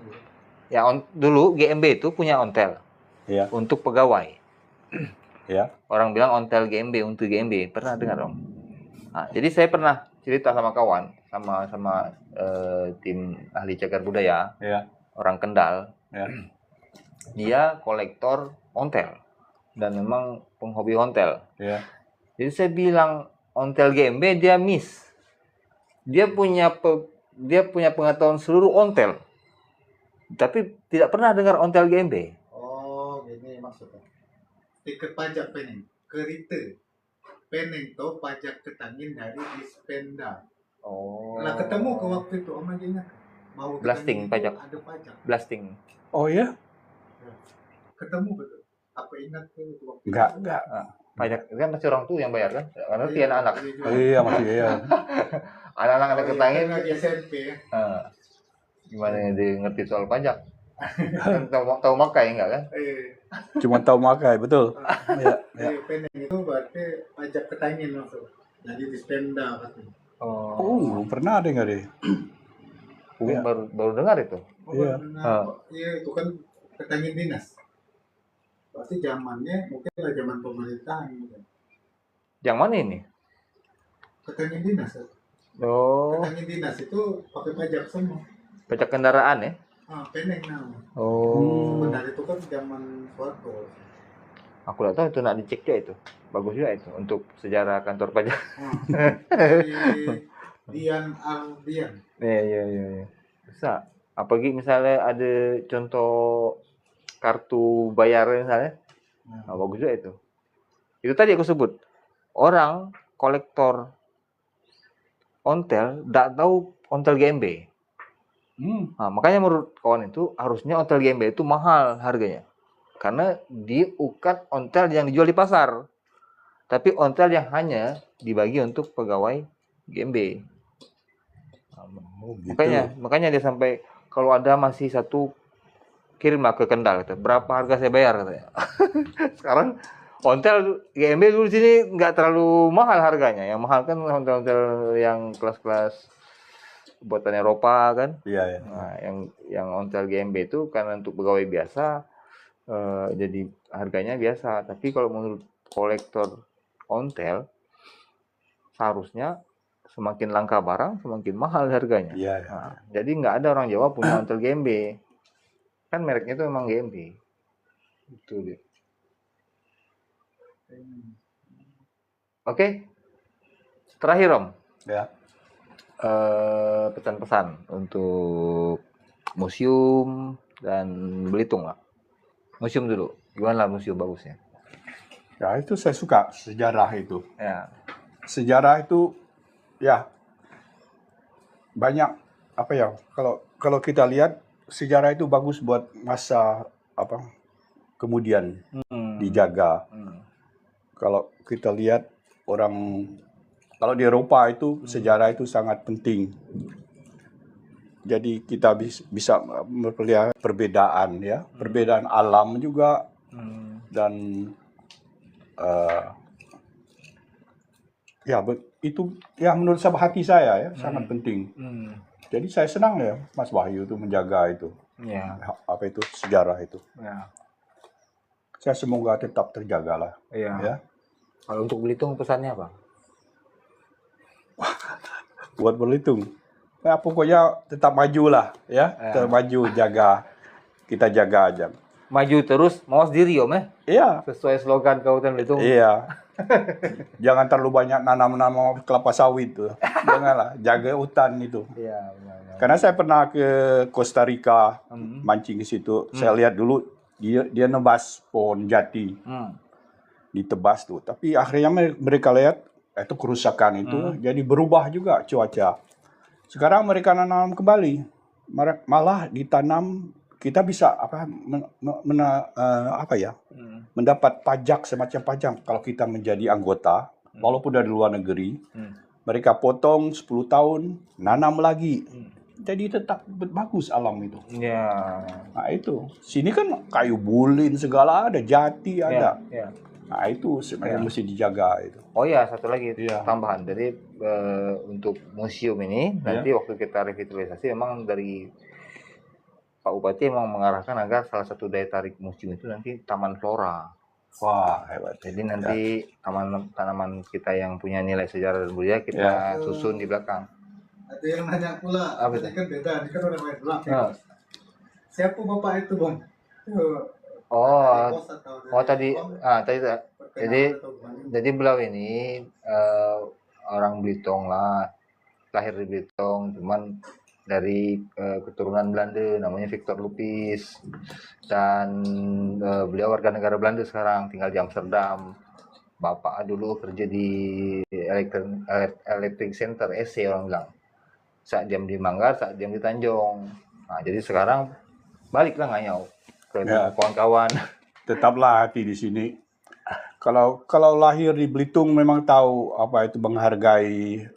dulu GNB itu punya ontel. Iya. Untuk pegawai. Ya. Orang bilang ontel GNB untuk GNB. Pernah dengar dong? Nah, jadi saya pernah cerita sama kawan, sama tim ahli cagar budaya, orang Kendal. Dia kolektor ontel dan memang penghobi ontel. Jadi saya bilang ontel GMB dia miss. Dia punya pengetahuan seluruh ontel, tapi tidak pernah dengar ontel GMB. Oh, gini maksudnya. Tiket pajak peneng, kerita. Peneng tuh pajak ketangin dari Dispenda. Oh. Nah ketemu ke waktu itu Om aja ingat. Mau blasting pajak. Ada pajak. Blasting. Oh ya? Ketemu betul. Apa ingat tuh waktu enggak. Pajak kan masih orang tua yang bayar kan? Karena dia anak-anak. Iya masih iya. Anak-anak ada ketangin. Lagi SMP ya. Gimana dia ngerti soal pajak? tahu makai enggak kan? Cuma tahu makai, betul. Iya. Peneng itu berarti pajak ketangin langsung. Jadi Dispenda katanya. Oh, pernah ada nggak deh? Baru dengar itu. Iya. Iya, itu kan ketangin dinas. Pasti zamannya mungkin lah zaman pemerintahan gitu. Yang mana ini? Ketangin dinas. Ketangin dinas itu pakai pajak semua. Pajak kendaraan ya? Peneng nama. Sebenarnya itu kan zaman Soeharto. Aku tidak tahu itu, nak dicek juga itu. Bagus juga itu untuk sejarah kantor pajak. Dian Ardian. Iya. Bisa. Apalagi misalnya ada contoh kartu bayar misalnya. Bagus juga itu. Itu tadi aku sebut. Orang kolektor ontel tidak tahu ontel GMB. Nah, makanya menurut kawan itu harusnya ontel GMB itu mahal harganya. Karena dia bukan ontel yang dijual di pasar. Tapi ontel yang hanya dibagi untuk pegawai GMB. Gitu. Makanya dia sampai kalau ada masih satu kirimlah ke Kendal gitu. Berapa harga saya bayar katanya. Sekarang ontel GMB dulu di sini nggak terlalu mahal harganya. Yang mahal kan ontel-ontel yang kelas-kelas buatan Eropa kan. Iya. Nah, yang ontel GMB itu karena untuk pegawai biasa jadi harganya biasa. Tapi kalau menurut kolektor ontel seharusnya semakin langka barang semakin mahal harganya. Iya. Nah, jadi nggak ada orang Jawa punya ontel GMB. Kan mereknya itu memang GMB. Itu dia. Oke. Terakhir Om, Ya. pesan-pesan untuk museum dan Belitung lah. Museum dulu, gimana lah museum bagusnya? Ya itu saya suka sejarah itu. Ya. Sejarah itu ya banyak apa ya? Kalau kita lihat sejarah itu bagus buat masa apa kemudian dijaga. Kalau kita lihat kalau di Eropa itu sejarah itu sangat penting. Jadi kita bisa melihat perbedaan ya, perbedaan alam juga dan itu ya menurut hati saya ya sangat penting. Jadi saya senang ya Mas Wahyu itu menjaga itu. Ya. Apa itu sejarah itu. Ya. Saya semoga tetap terjaga lah. Iya. Ya. Kalau untuk Belitung pesannya apa? Buat Belitung. Ya, pokoknya tetap maju lah ya. Tetap maju, kita jaga aja. Maju terus, mawas diri Om ya? Iya. Sesuai slogan Kabupaten Belitung. Iya. Jangan terlalu banyak nanam kelapa sawit tuh. Janganlah, jaga hutan itu. Iya, benar. Karena saya pernah ke Costa Rica, mancing ke situ. Saya lihat dulu dia nebas pohon jati. Ditebas tuh. Tapi akhirnya mereka lihat itu kerusakan itu jadi berubah juga cuaca. Sekarang mereka nanam kembali. Malah ditanam kita bisa mendapat pajak semacam pajak kalau kita menjadi anggota walaupun dari luar negeri. Mereka potong 10 tahun, nanam lagi. Jadi tetap bagus alam itu. Ya. Nah itu. Sini kan kayu bulin segala ada, jati ada. Ya. Nah itu sebenarnya mesti dijaga itu. Oh ya, satu lagi tambahan. Jadi untuk museum ini nanti waktu kita revitalisasi memang dari Pak Bupati memang mengarahkan agar salah satu daya tarik museum itu nanti taman flora. Wah, hebat. Jadi nanti tanaman kita yang punya nilai sejarah dan budaya kita susun di belakang. Ada yang nanya pula, ini kan beda, ini kan orang main bola. Siapa bapak itu Bang? Jadi beliau ini orang Belitung lah, lahir di Belitung, cuman dari keturunan Belanda, namanya Victor Lupis, dan beliau warga negara Belanda sekarang, tinggal di Amsterdam. Bapak dulu kerja di Electric Center SC orang bilang, saat jam di Manggar, saat jam di Tanjung. Nah, jadi sekarang baliklah ngayau ke kawan-kawan. Tetaplah hati di sini. Kalau lahir di Belitung memang tahu apa itu menghargai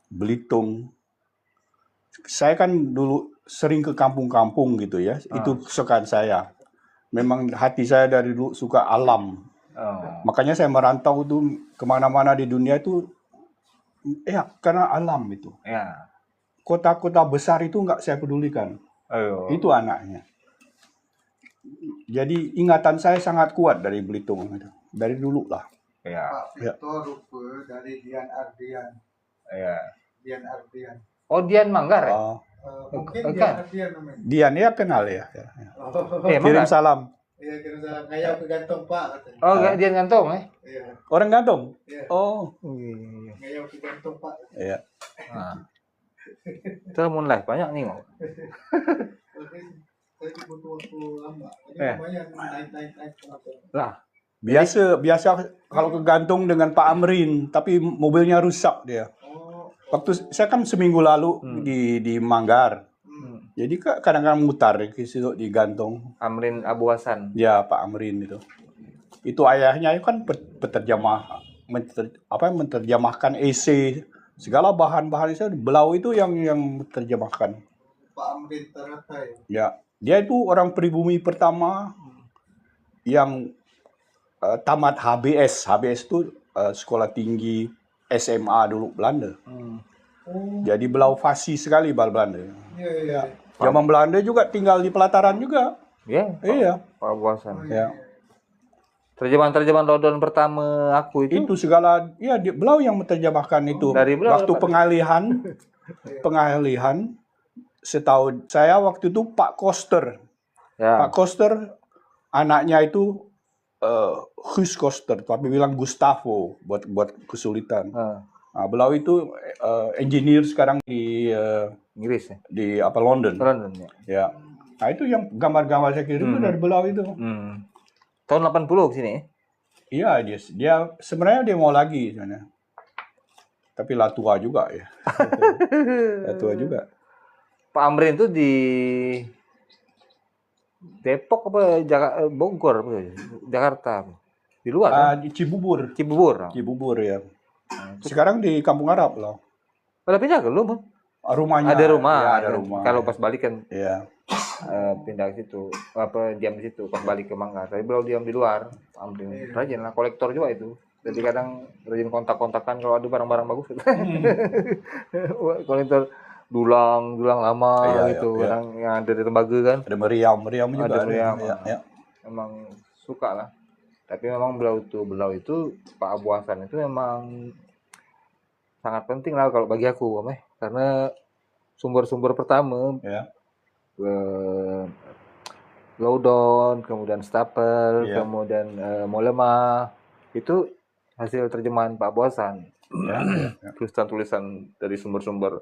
Belitung. Saya kan dulu sering ke kampung-kampung gitu ya. Itu kesukaan saya. Memang hati saya dari dulu suka alam. Makanya saya merantau tuh kemana-mana di dunia itu karena alam itu. Kota-kota besar itu nggak saya pedulikan. Itu anaknya. Jadi ingatan saya sangat kuat dari Belitung dari dulu lah. Pak Victor Rupe dari Dian Ardian. Dian Ardian. Oh, Dian Manggar ya? Mungkin Dian Ardian namanya. Dian ya kenal ya. Kirim salam. Iya, kirim salam. Ngayau ke Gantong Pak katanya. Oh, Dian Gantong ya? Iya. Orang Gantong? Iya. Oh. Ngayau ke Gantong Pak. Iya. Termun live banyak nih mau. Saya butuh waktu lama. Ini lumayan naik. Lah, biasa kalau ke Gantung dengan Pak Amrin, tapi mobilnya rusak dia. Waktu saya kan seminggu lalu di Manggar. Jadi kadang-kadang mutar ke situ di Gantung. Amrin Abu Hasan. Ya, Pak Amrin itu. Itu ayahnya kan menerjemahkan esai, segala bahan-bahan itu belau itu yang menerjemahkan. Pak Amrin Taratai. Ya. Dia itu orang pribumi pertama yang tamat HBS. HBS itu sekolah tinggi SMA dulu Belanda. Jadi belau fasih sekali Belanda. Iya. Zaman Belanda juga tinggal di pelataran juga. Iya. Pak Abu Hasan. Ya. Terjemahan Lodon pertama aku itu. Itu segala beliau yang menerjemahkan itu. Dari beliau waktu pengalihan setahu saya waktu itu Pak Koster. Pak Koster anaknya itu Guus Koster, tapi bilang Gustavo buat kesulitan. Nah, beliau itu engineer sekarang di Inggris ya? Di London. London ya. Ya. Nah, itu yang gambar-gambar saya kirim itu dari beliau itu. Tahun 80 ke sini ya? Iya, dia sebenarnya dia mau lagi sebenarnya. Tapi lah tua juga ya. Lah tua juga. Pak Amrin itu di Depok apa Bogor apa? Jakarta. Di luar kan? Di Cibubur. Cibubur Ya. Sekarang di Kampung Arab loh. Udah pindah ke lu, Bang? Rumahnya. Ada rumah. Ya, ada rumah. Kalau pas balik kan. Iya. Pindah ke situ, diam di situ, pas balik ke Manggar. Tapi beliau diam di luar. Amrin rajin lah, kolektor juga itu. Jadi kadang rajin kontak-kontakan kalau ada barang-barang bagus. Kolektor dulang lama gitu. Kadang yang ada di tembaga kan. Ada meriam juga. Ada meriam. Ya. Memang suka lah. Tapi memang beliau itu Pak Abu Hasan itu memang sangat penting lah kalau bagi aku, karena sumber-sumber pertama. Ya. Loudon, kemudian Stapel, kemudian Mollema, itu hasil terjemahan Pak Abu Hasan. Tulisan-tulisan dari sumber-sumber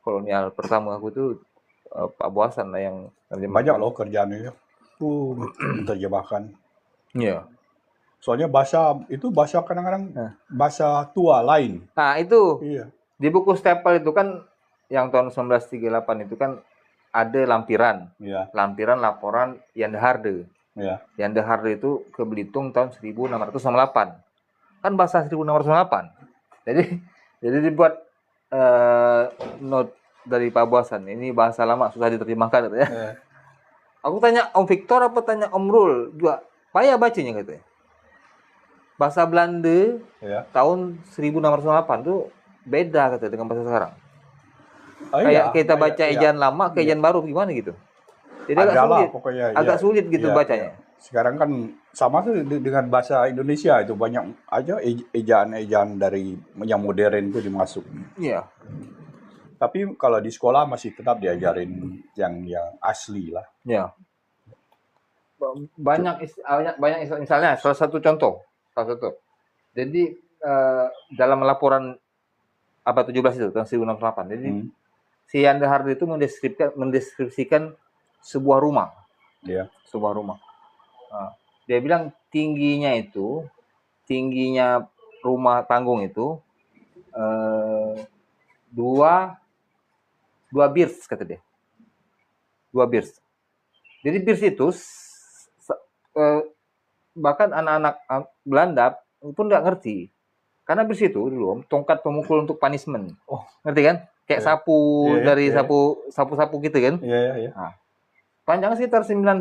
kolonial pertama aku itu Pak Abu Hasan lah yang terjemahkan. Banyak loh kerjaannya. Terjemahkan. Iya. Soalnya bahasa kadang-kadang bahasa tua lain. Nah itu. Iya. Di buku Stapel itu kan yang tahun 1938 itu kan ada lampiran laporan Jan de Harde. Jan de Harde itu ke Belitung tahun 1608. Kan bahasa 1608. Jadi dibuat note dari Pak Abu Hasan. Ini bahasa lama susah diterjemahkan katanya. Aku tanya Om Victor apa tanya Om Rul juga payah bacanya katanya. Bahasa Belanda tahun 1608 tuh beda katanya dengan bahasa sekarang. Kayak kita baca ejaan lama ke ejaan baru gimana gitu. Jadi agak sulit gitu bacanya. Sekarang kan sama tuh dengan bahasa Indonesia itu banyak aja ejaan-ejaan dari yang modern itu dimasuk. Iya. Tapi kalau di sekolah masih tetap diajarin yang asli lah. Iya. Banyak misalnya salah satu. Jadi dalam laporan abad 17 itu tahun 1608. Jadi si Jan de Harde itu mendeskripsikan sebuah rumah. Sebuah rumah. Dia bilang tingginya rumah panggung itu dua birs kata dia. 2 birs. Jadi birs itu bahkan anak-anak Belanda pun nggak ngerti. Karena birs itu dulu tongkat pemukul untuk punishment. Ngerti kan? Kayak sapu dari sapu gitu kan? Iya. Nah, panjangnya sekitar 70-90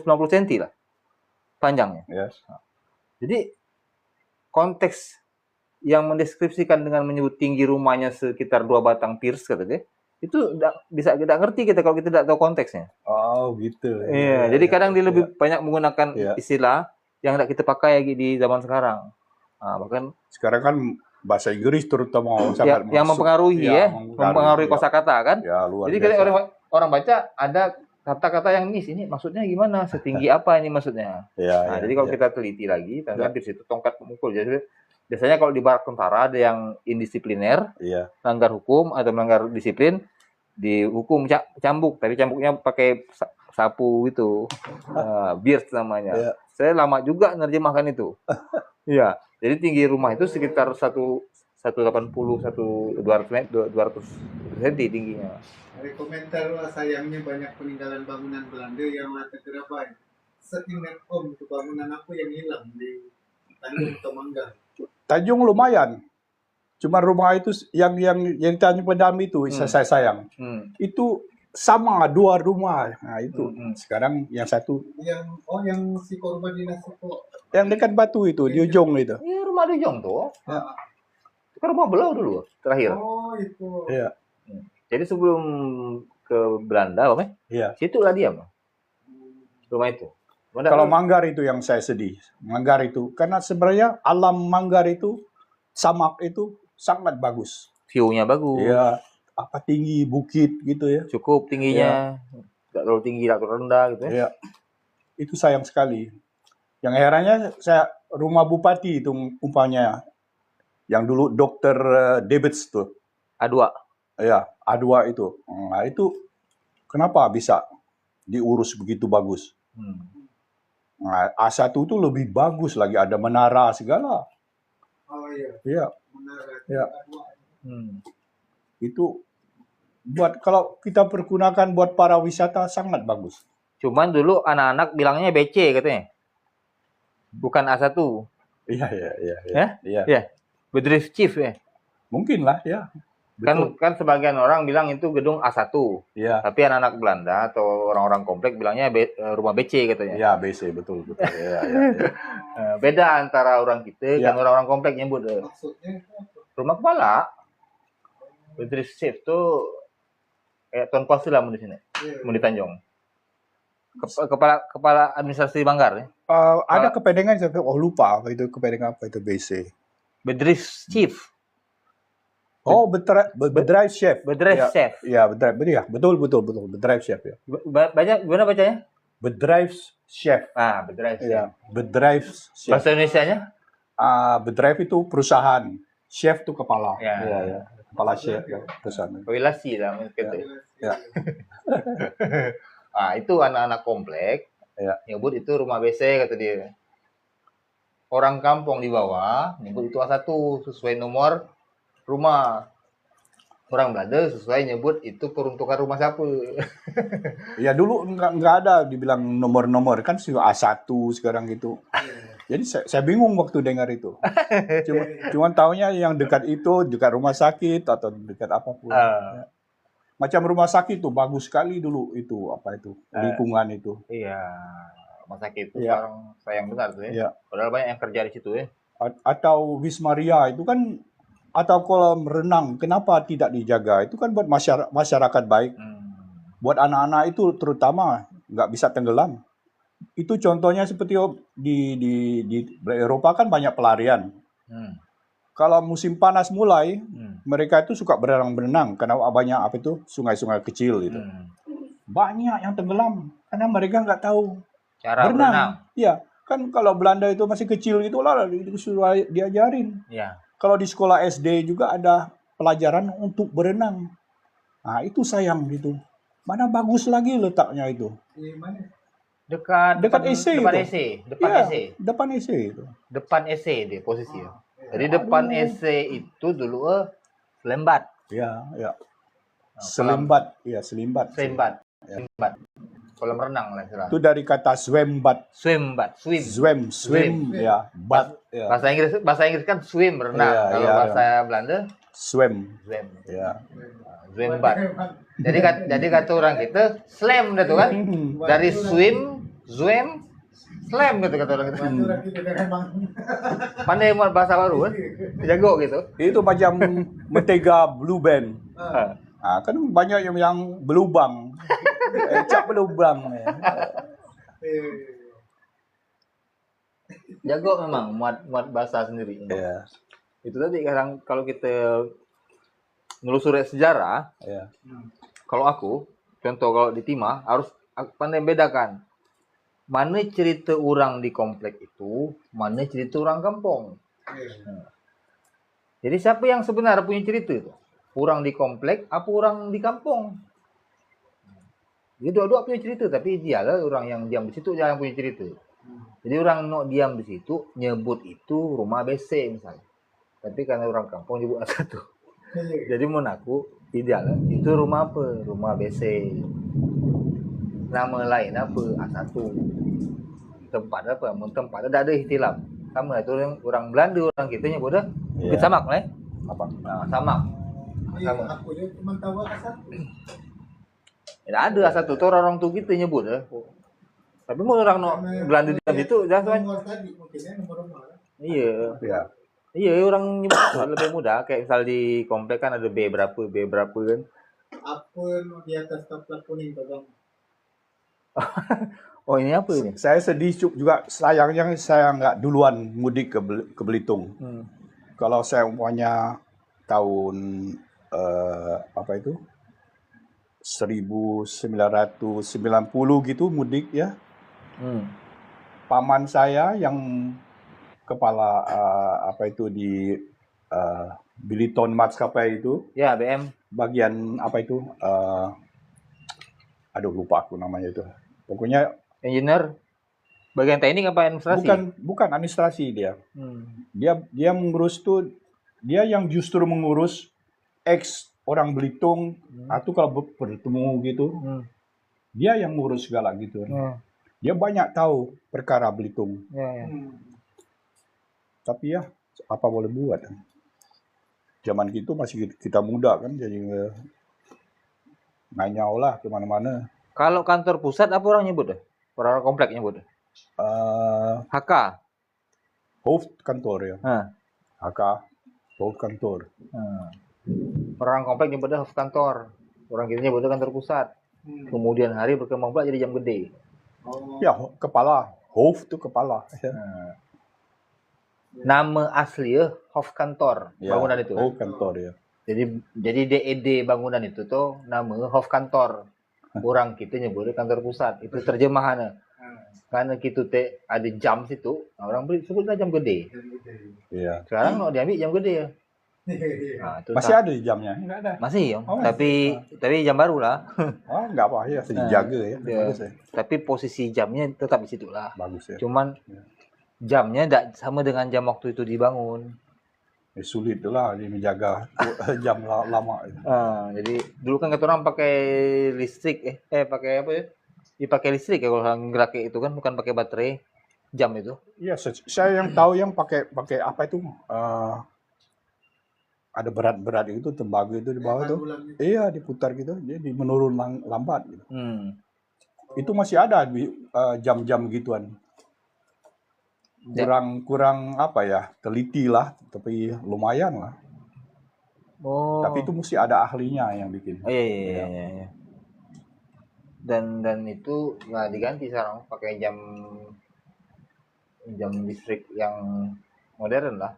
cm lah panjangnya. Yes. Nah, jadi konteks yang mendeskripsikan dengan menyebut tinggi rumahnya sekitar 2 batang pirs kata dia, itu bisa kita ngerti kita kalau kita tidak tahu konteksnya. Oh gitu. Iya. Jadi kadang dia lebih banyak menggunakan istilah yang tidak kita pakai di zaman sekarang. Nah, bahkan sekarang kan bahasa Inggris terutama sangat yang mempengaruhi mempengaruhi kosakata kan. Jadi kalau orang baca ada kata-kata yang ini maksudnya gimana, setinggi apa ini maksudnya. Jadi kalau kita teliti lagi, ternyata di situ tongkat pemukul. Jadi biasanya kalau di barak tentara ada yang indisipliner, melanggar hukum atau melanggar disiplin, dihukum cambuk. Tapi cambuknya pakai sapu itu, birs namanya. Saya lama juga nerjemahkan itu. Iya. Jadi tinggi rumah itu sekitar 180 200 cm tingginya. Dari komentar sayangnya banyak peninggalan bangunan Belanda yang latar gerabai. Seingat Om, itu bangunan apa yang hilang di Tanjung atau Manggar? Tanjung lumayan. Cuma rumah itu yang Tanjung Pendam itu saya sayang. Itu sama 2 rumah. Nah itu sekarang yang satu yang si korban dinas itu yang dekat Batu itu di ujung itu. Iya, rumah di ujung tuh. Itu kan rumah beliau dulu terakhir. Oh itu. Iya. Jadi sebelum ke Belanda, situ lah dia, rumah itu. Kalau Manggar itu yang saya sedih. Manggar itu karena sebenarnya alam Manggar itu samak itu sangat bagus. View-nya bagus. Iya. Tinggi bukit gitu ya. Cukup tingginya. tidak terlalu tinggi, tidak terlalu rendah gitu ya. Iya. Itu sayang sekali. Yang herannya rumah bupati itu umpamanya yang dulu Dokter Debets tuh. A2. Ya, A2 itu. Nah, itu kenapa bisa diurus begitu bagus? Nah, A1 itu lebih bagus lagi, ada menara segala. Oh iya. Iya. Menara. Ya. Itu kalau kita pergunakan buat para wisata sangat bagus. Cuman dulu anak-anak bilangnya BC katanya. Bukan A1. Iya. Ya. Bedrift Chief ya. Mungkin lah ya. Betul. Kan sebagian orang bilang itu gedung A1. Iya. Tapi anak-anak Belanda atau orang-orang komplek bilangnya rumah BC katanya. Iya, BC betul. Iya. Beda antara orang kita Ya. dan orang-orang komplek nyebut. Maksudnya Rumah kepala. Bedrift Chief tuh kayak Tuan Pos lah di sini. Mau di Tanjung. Kepala administrasi Banggar ya. Ada kependekan saya lupa apa itu kependekan apa itu BC. Bedrift Chief. Oh, Bedrive Chef. Bedrive Chef. Ya, betul. Bedrive Chef ya. Banyak gimana bacanya? Bedrive Chef. Bedrive Chef. Ya, Bedrive Chef. Bahasa Indonesianya? Bedrive itu perusahaan, chef itu kepala. Ya. Kepala chef ya, perusahaan. Relasi lah gitu. Ya. Itu anak-anak komplek. Ya. Nyebut itu rumah BC kata dia. Orang kampung di bawah nyebut itu A1 sesuai nomor rumah. Orang Belanda sesuai nyebut itu peruntukan rumah siapa. Ya dulu nggak ada dibilang nomor-nomor kan A1 sekarang gitu. Jadi saya bingung waktu dengar itu. Cuma taunya yang dekat itu dekat rumah sakit atau dekat apapun. Ya. Macam rumah sakit tuh bagus sekali dulu itu lingkungan itu. Iya, rumah sakit itu Ya. sekarang sayang besar tuh ya. Ya. Padahal banyak yang kerja di situ ya. Atau Wisma Ria itu kan atau kolam renang, kenapa tidak dijaga? Itu kan buat masyarakat baik. Buat anak-anak itu terutama nggak bisa tenggelam. Itu contohnya seperti di Eropa kan banyak pelarian. Kalau musim panas mulai, mereka itu suka berenang karena banyak sungai-sungai kecil gitu. Banyak yang tenggelam karena mereka nggak tahu Cara berenang. Iya, kan kalau Belanda itu masih kecil gitu lah disuruh diajarin. Iya. Kalau di sekolah SD juga ada pelajaran untuk berenang. Nah, itu sayang gitu. Mana bagus lagi letaknya itu. di mana? Dekat EC depan itu. EC, Depan EC itu. depan EC dia posisi. Jadi depan EC itu dulu Selembat. Iya. Selimbat. Kolam renang lah istilahnya. Itu dari kata swembat. Swim. Ya, bat. Ya. Bahasa Inggris kan swim renang. Iya, Kalau iya, bahasa Belanda Swem. swim. Ya. Zwembat. Jadi kata orang kita slam gitu kan. Dari swim, slam gitu kata orang kita. Pandai buat bahasa baru kan? Jago gitu. Itu macam mentega blue band. Nah, kan banyak yang berlubang. Cap berlubang. Jago memang muat bahasa sendiri. Ya. Itu tadi kadang kalau kita menelusuri sejarah, kalau aku, contoh kalau di Timah, harus pandai bedakan mana cerita orang di komplek itu, mana cerita orang kampung. Jadi siapa yang sebenarnya punya cerita itu? Orang di komplek apa orang di kampung? Jadi dua-dua punya cerita, tapi dialah orang yang diam di situ yang punya cerita. Jadi orang no diam di situ nyebut itu rumah BC misalnya. Tapi karena orang kampung nyebut A1. Jadi menurut aku idealnya itu rumah apa? Rumah BC. Nama lain apa? A1. Tempat apa? Tempat ada istilah. Sama itu orang Belanda orang kita nyebut Bukit Samak lah. Apa? Nah, Samak. Sama. Aku juga cuma tahu A1. Ya ada A1 tuh orang tua kita nyebut Tapi mau orang Belanda diam itu jangan. Nomor tadi mungkinnya nomor rumah. Iya. Ya. Iya, orang nyebut lebih mudah. Kayak misal di komplek kan ada B berapa kan. Akun di atas taplak kuning bang. Oh ini apa ini? Saya sedih juga, sayangnya saya nggak duluan mudik ke Belitung. Kalau saya umpamanya tahun 1990 gitu mudik ya. Paman saya yang kepala apa itu di Biliton Maskapai itu. Ya, BM. Bagian apa itu? Aduh lupa aku namanya itu. Pokoknya engineer. Bagian teknik apa administrasi? Bukan administrasi dia. Dia mengurus tuh, dia yang justru mengurus orang Belitung atau kalau bertemu gitu, dia yang ngurus segala gitu. Dia banyak tahu perkara Belitung. Tapi ya apa boleh buat? Zaman itu masih kita muda kan, jadi nganyau lah kemana-mana. Kalau kantor pusat apa orang nyebut deh? Orang komplek nyebut deh? HK. Hoofdkantor ya. HK, hoofdkantor. Orang komplek nyebutnya hoofdkantor. Orang kita nyebutnya kantor pusat. Kemudian hari berkembang pula jadi jam gede. Ya, kepala. Hoofd itu kepala. Nama asli ya hoofdkantor bangunan itu. Hoofdkantor ya. Jadi DED bangunan itu tuh nama hoofdkantor. Orang kita nyebutnya kantor pusat. Itu terjemahannya. Karena kita ada jam situ, orang beli sebutlah jam gede. Iya. Sekarang mau diambil jam gede ya. Nah, masih ada di jamnya? Enggak ada. Masih ya. Tapi jam baru lah. Enggak apa ya, dijaga ya. Bagus ya. Tapi posisi jamnya tetap di situ lah. Bagus ya. Cuman jamnya tidak sama dengan jam waktu itu dibangun. Sulit lah dia menjaga jam lama. Jadi dulu kan kata orang pakai listrik, pakai apa ya? Dipakai listrik ya kalau ngerakit itu kan, bukan pakai baterai jam itu. Iya, saya yang tahu yang pakai apa itu ada berat-berat itu, tembaga itu di bawah itu. Iya, diputar gitu, jadi menurun lambat gitu. Itu masih ada di jam-jam gituan. Kurang apa ya, teliti lah, tapi lumayan lah. Tapi itu mesti ada ahlinya yang bikin. Iya. Dan itu nggak diganti sekarang, pakai jam listrik yang modern lah.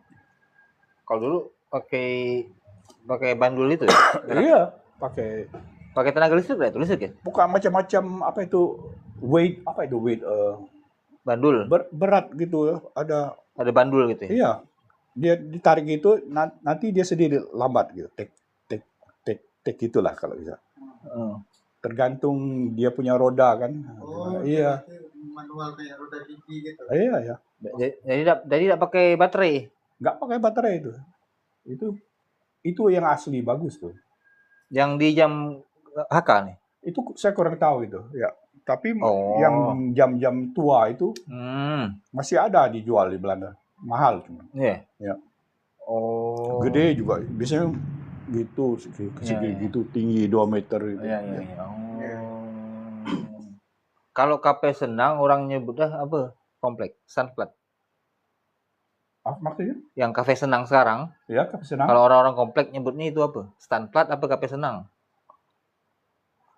Kalau dulu pakai bandul itu ya? Iya, pakai tenaga listrik lah itu, listrik ya? Bukan macam-macam apa itu weight bandul. Berat gitu, ada bandul gitu ya? Iya. Dia ditarik gitu, nanti dia sendiri lambat gitu. Tek gitulah kalau bisa. Tergantung dia punya roda kan. Iya. Manual kayak roda gigi gitu. Iya. Jadi tidak pakai baterai. Nggak pakai baterai itu. Itu yang asli bagus tuh. Yang di jam HK nih. Itu saya kurang tahu itu. Ya. Tapi yang jam-jam tua itu masih ada dijual di Belanda. Mahal cuma. Iya. Ya. Gede juga. Biasanya gitu, segini gitu, tinggi 2 meter gitu. Iya. Kalau KP Senang orang nyebutnya apa? Komplek, Sunflat. Maksudnya? Yang Kafe Senang sekarang. Ya, Kafe Senang. Kalau orang-orang komplek nyebutnya itu apa? Sunflat apa Kafe Senang?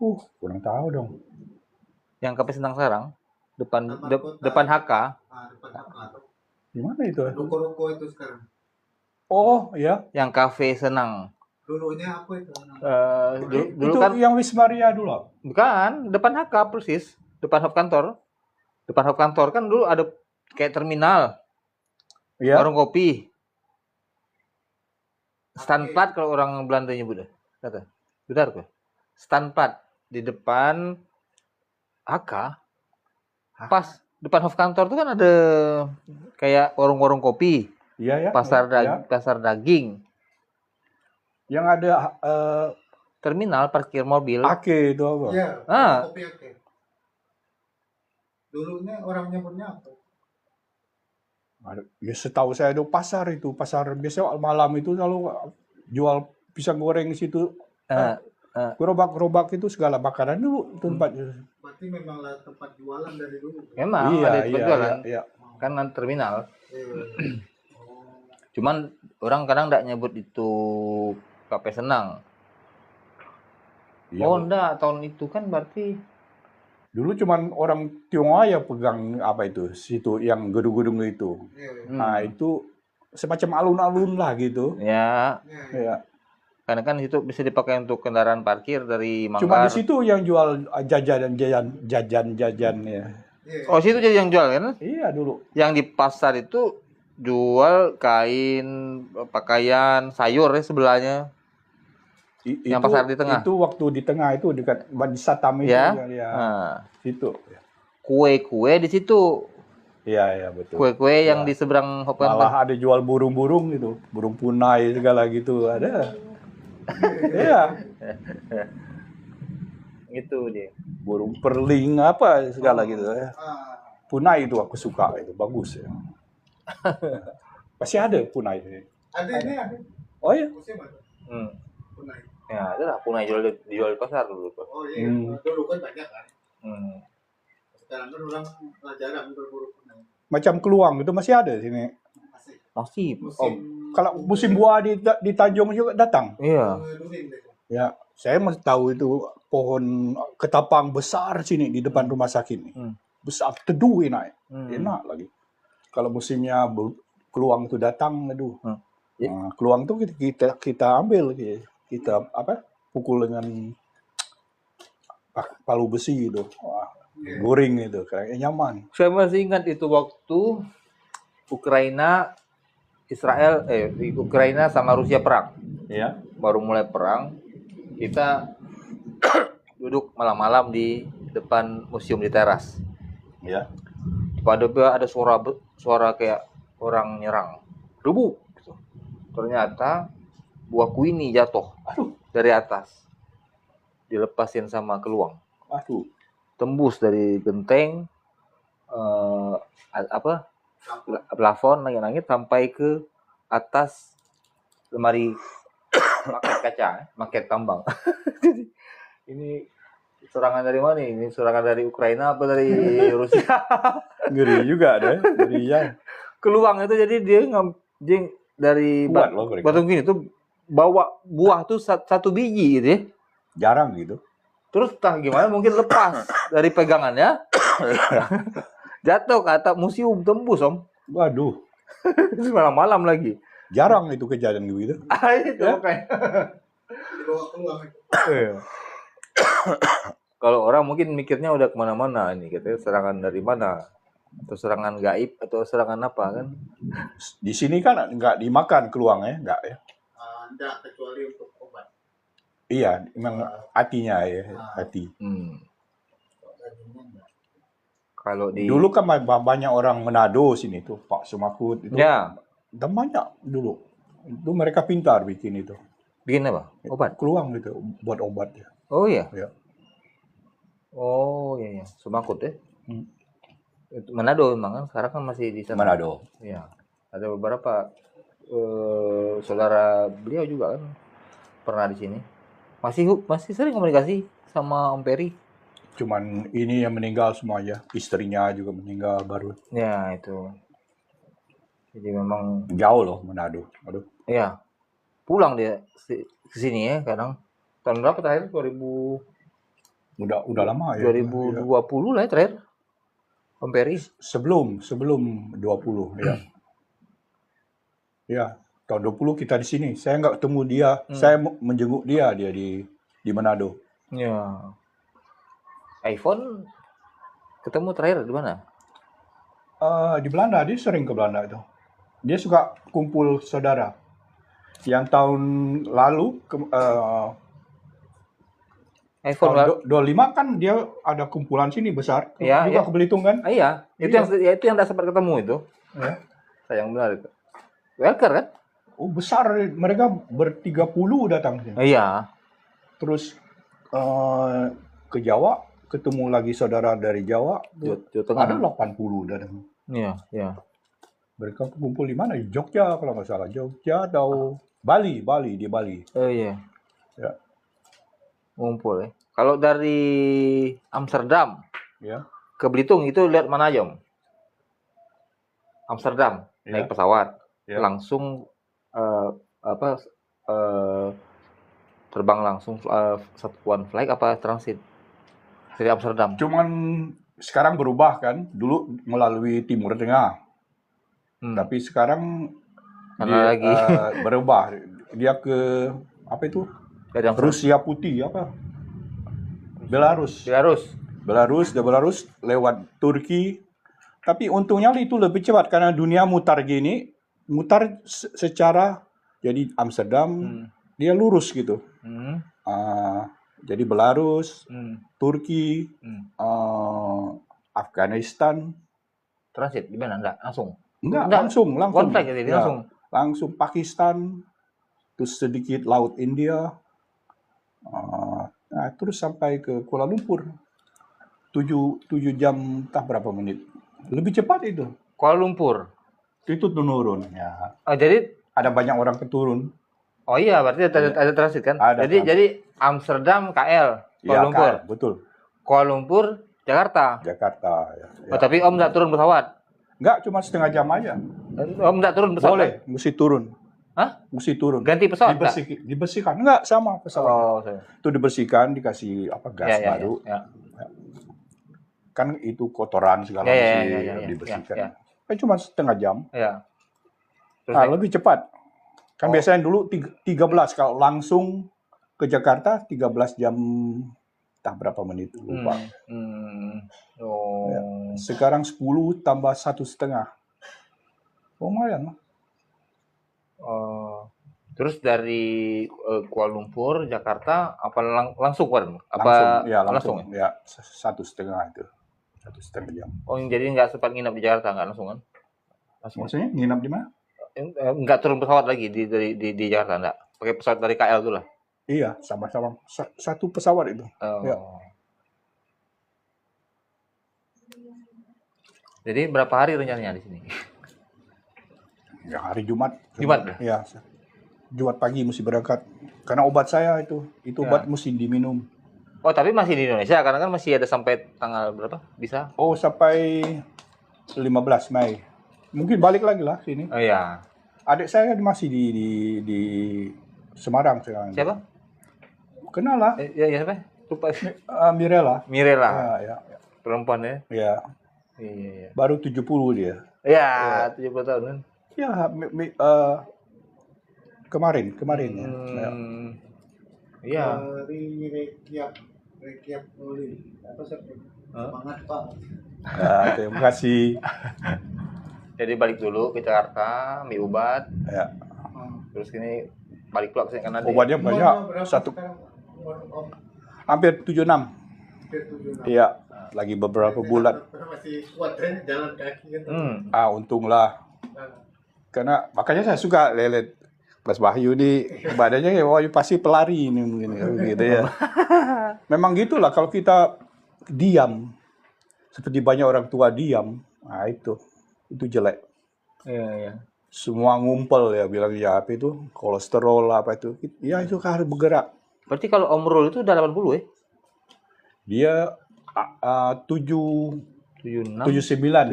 Kurang tahu dong. Yang Kafe Senang sekarang depan HK. Depan HK. Di mana itu? Ruko-ruko itu sekarang. Oh, iya. Yang Kafe Senang. Dulunya apa itu? Dulu itu kan yang Wismaria dulu. Bukan, depan HK persis, depan hub kantor. Depan hub kantor kan dulu ada kayak terminal. Iya. Warung kopi. Standplat kalau orang Belanda nyebut deh. Kata. Benar kok. Standplat di depan HK. Pas depan hub kantor itu kan ada kayak warung-warung kopi. Iya. Pasar daging. Yang ada terminal parkir mobil. Ake itu apa? Iya. Kopi Ake. Dulunya orang nyebutnya apa? Ya setahu saya itu pasar biasa malam itu selalu jual pisang goreng di situ. Gerobak-gerobak itu segala makanan dulu tempat. Berarti memanglah tempat jualan dari dulu. Memang ada tempat jualan. Iya. Kan terminal. Cuman orang kadang enggak nyebut itu Kafe Senang. Iya, enggak, tahun itu kan berarti dulu cuman orang Tionghoa ya pegang apa itu, situ yang gedung-gedung itu. Nah, itu semacam alun-alun lah gitu. Ya. Ya. Karena kan itu bisa dipakai untuk kendaraan parkir dari Cuma Manggar. di situ yang jual jajan ya. Oh, situ jadi yang jual kan? Iya dulu. Yang di pasar itu jual kain, pakaian, sayur ya sebelahnya. Yang pasar di tengah. Itu waktu di tengah itu dekat di Satam itu Ya. ya. Situ. Kue-kue di situ. Iya betul. Kue-kue yang di seberang malah ada jual burung-burung gitu, burung punai segala gitu ada. Iya. Itu dia. Burung perling apa segala gitu ya. Punai itu aku suka itu bagus ya. Pasti ada punai itu. Ada. Oh iya. Musim ada. Punai. Ya, ada lah punai dijual di pasar dulu. Oh iya, dulu kan banyak kan. Sekarang kan orang jarang berburu punai. Macam keluang itu masih ada di sini. Masih. Kalau musim buah di Tanjung juga datang. Iya. Ya, saya masih tahu itu pohon ketapang besar sini di depan rumah sakit nih. Besar, teduh enak. Enak lagi. Kalau musimnya keluang itu datang, aduh. Nah, keluang itu kita ambil, kita pukul dengan palu besi itu. Wah, goreng itu, kayaknya nyaman. Saya masih ingat itu waktu Ukraina sama Rusia perang. Ya. Baru mulai perang, kita duduk malam-malam di depan museum di teras. Ya. Tiba-tiba ada suara kayak orang nyerang. Debu. Gitu. Ternyata buah kuini jatuh dari atas. Dilepasin sama keluang. Tembus dari genteng plafon langit-langit sampai ke atas lemari maket tambang. Jadi ini serangan dari mana? Ini serangan dari Ukraina apa dari Rusia? Ngeri juga deh, ngeri ya. Keluang itu jadi dia dari batu gini tuh bawa buah tuh satu biji gitu ya. Jarang gitu. Terus entah gimana mungkin lepas dari pegangannya. Jatuh ke atap museum, tembus om. Waduh. Malam-malam lagi. Jarang itu kejadian gitu. Itu makanya. Dibawa keluar. Kalau orang mungkin mikirnya udah kemana-mana ini, katanya serangan dari mana, atau serangan gaib atau serangan apa kan? Di sini kan nggak dimakan keluang ya, nggak ya? Enggak, kecuali untuk obat. Iya, memang hatinya ya, hati. Kalau dulu kan banyak orang Manado sini tuh, Pak Sumakut itu. Ya. Dan banyak dulu. Itu mereka pintar bikin itu. Bikin apa? Obat? Keluang gitu, buat obat ya. Oh iya? Ya. Oh iya. Sumakut ya? Itu Manado memang kan, sekarang kan masih di sana. Manado. Iya. Ada beberapa saudara beliau juga kan pernah di sini. Masih sering komunikasi sama Om Peri. Cuman ini yang meninggal semuanya, istrinya juga meninggal baru. Ya itu. Jadi memang jauh loh Manado. Aduh. Iya. Pulang dia ke sini ya kadang. Tahun berapa terakhir? 2000. Udah lama ya. 2020 lah ya terakhir. Om Peri. Sebelum 20 ya. Ya, tahun 20 kita di sini. Saya nggak ketemu dia. Saya menjenguk dia di Manado. Ya. iPhone ketemu terakhir di mana? Di Belanda, dia sering ke Belanda itu. Dia suka kumpul saudara. Yang tahun lalu iPhone tahun 25 kan dia ada kumpulan sini besar. Ya, juga ke Belitung kan? Iya, itu yang tidak sempat ketemu itu. Ya. Sayang benar itu. Welker kan? Oh, besar, mereka ber-30 datang sini. Iya. Terus ke Jawa, ketemu lagi saudara dari Jawa, Jawa Tengah. ada 80 datang. Iya. Mereka kumpul di mana? Jogja kalau nggak salah. Jogja atau Bali di Bali. Oh iya. Ya. Ngumpul ya. Kalau dari Amsterdam Ya. ke Belitung itu lihat mana aja, Om? Amsterdam naik pesawat, langsung terbang langsung satuan flight apa transit dari Amsterdam? Cuman sekarang berubah kan, dulu melalui Timur Tengah, tapi sekarang dia lagi berubah, dia ke apa itu? Gadang Rusia putih apa? Belarus. Belarus lewat Turki. Tapi untungnya itu lebih cepat karena dunia mutar secara jadi Amsterdam dia lurus gitu. Jadi Belarus, Turki, Afghanistan. Transit di mana? Enggak, langsung. Enggak, langsung. One flight jadi langsung. Langsung Pakistan, terus sedikit Laut India. Terus sampai ke Kuala Lumpur. 7 jam entah berapa menit. Lebih cepat itu. Kuala Lumpur. Itu turun ya. Oh, jadi ada banyak orang keturun. Oh iya, berarti ada transit kan? Ada jadi Amsterdam KL, Kuala Lumpur. KL, betul. Kuala Lumpur Jakarta. Ya. Oh, tapi Om nggak turun pesawat? Enggak, cuma setengah jam aja. Om nggak turun pesawat? Boleh, mesti turun. Hah? Mesti turun. Ganti pesawat? Dibersihkan. Enggak, sama pesawat. Oh, itu dibersihkan, dikasih gas baru. Ya. Kan itu kotoran segala macam dibersihkan. Cuma setengah jam. Ya. Lebih cepat. Kan biasanya dulu 13 kalau langsung ke Jakarta 13 jam entah berapa menit lupa. Ya. Sekarang 10 tambah 1,5. Lumayan. Terus dari Kuala Lumpur Jakarta apa langsung kan? Langsung ya 1,5 itu. 1,5 jam. Oh, jadi nggak sempat nginap di Jakarta, nggak langsung kan? Maksudnya nginap di mana? Nggak turun pesawat lagi di Jakarta, nggak? Pakai pesawat dari KL tuh lah. Iya, sama-sama satu pesawat itu. Ya. Jadi berapa hari rencananya di sini? Ya hari Jumat. Ya? Iya. Jumat pagi mesti berangkat. Karena obat saya itu obat mesti diminum. Oh, tapi masih di Indonesia karena kan masih ada sampai tanggal berapa? Bisa? Oh, sampai 15 Mei. Mungkin balik lagi lah sini. Oh iya. Adik saya masih di Semarang sekarang. Siapa? Kenal lah. Ya siapa? Lupa. Mirella. Ya. Perempuan ya? Iya. Iya. Baru 70 dia. Iya, 70 tahun kan? Ya, kemarin ya. Iya. Dari Rekiap Oli. Apa semangat Pak. Terima kasih. Jadi balik dulu ke Jakarta, ambil obat. Ya. Terus ini balik pula ke sini karena obatnya banyak. Hampir 76. Iya, lagi beberapa bulan. Masih kuat jalan kaki kan. Untunglah. Karena makanya saya suka lelet Mas Wahyu nih badannya pasti pelari ini mungkin gitu ya. Memang gitulah kalau kita diam seperti banyak orang tua diam, itu jelek. Iya. Semua ngumpul ya bilang apa itu kolesterol apa itu. Ya itu harus bergerak. Berarti kalau Om Rul itu udah 80 ya? Dia 79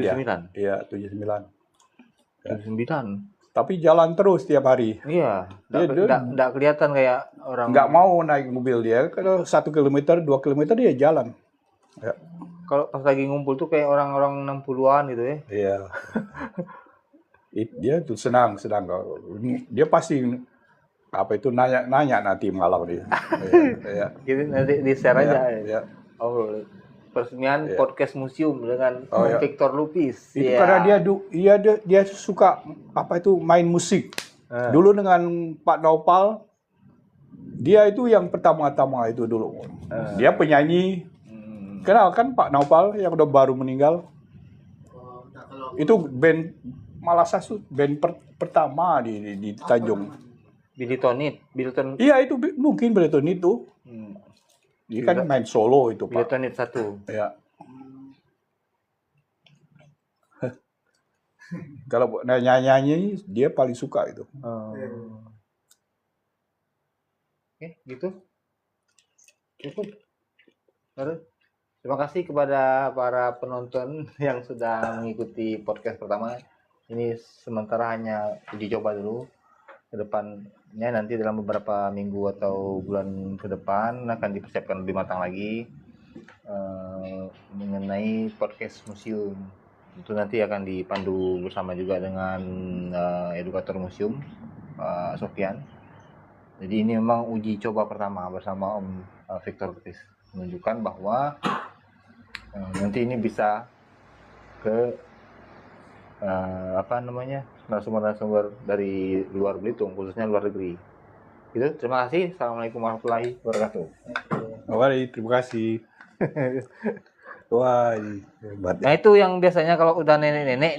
dia. Iya, 79. 79. Tapi jalan terus tiap hari. Iya. Nggak kelihatan kayak orang. Nggak mau naik mobil dia. Kalau 1 kilometer, 2 kilometer dia jalan. Ya. Kalau pas lagi ngumpul tuh kayak orang-orang 60-an gitu ya. Iya. Dia tuh senang. Dia pasti nanya nanti malam dia. Iya. Jadi nanti di-share aja. Iya. Oh, peresmian podcast museum dengan Victor Lupis. Itu karena dia suka main musik. Dulu dengan Pak Naupal, dia itu yang pertama-tama itu dulu. Dia penyanyi. Kenal kan Pak Naupal yang udah baru meninggal? Itu band Malasasu, band pertama di Tanjung. Billytonit. Iya itu mungkin Billytonit itu. Dia kan main solo itu Pak. Billytonit 1. Ya. Kalau nyanyi dia paling suka itu. Oke, gitu. Cukup. Terima kasih kepada para penonton yang sudah mengikuti podcast pertama. Ini sementara hanya uji coba dulu. Kedepannya nanti dalam beberapa minggu atau bulan ke depan akan dipersiapkan lebih matang lagi mengenai podcast museum. Itu nanti akan dipandu bersama juga dengan edukator museum Sofian. Jadi ini memang uji coba pertama bersama Om Victor Petis, menunjukkan bahwa nanti ini bisa ke narasumber-narasumber dari luar Belitung, khususnya luar negeri. Itu, terima kasih. Assalamualaikum warahmatullahi wabarakatuh. Terima kasih. Wah, hebat. Nah itu yang biasanya kalau udah nenek-nenek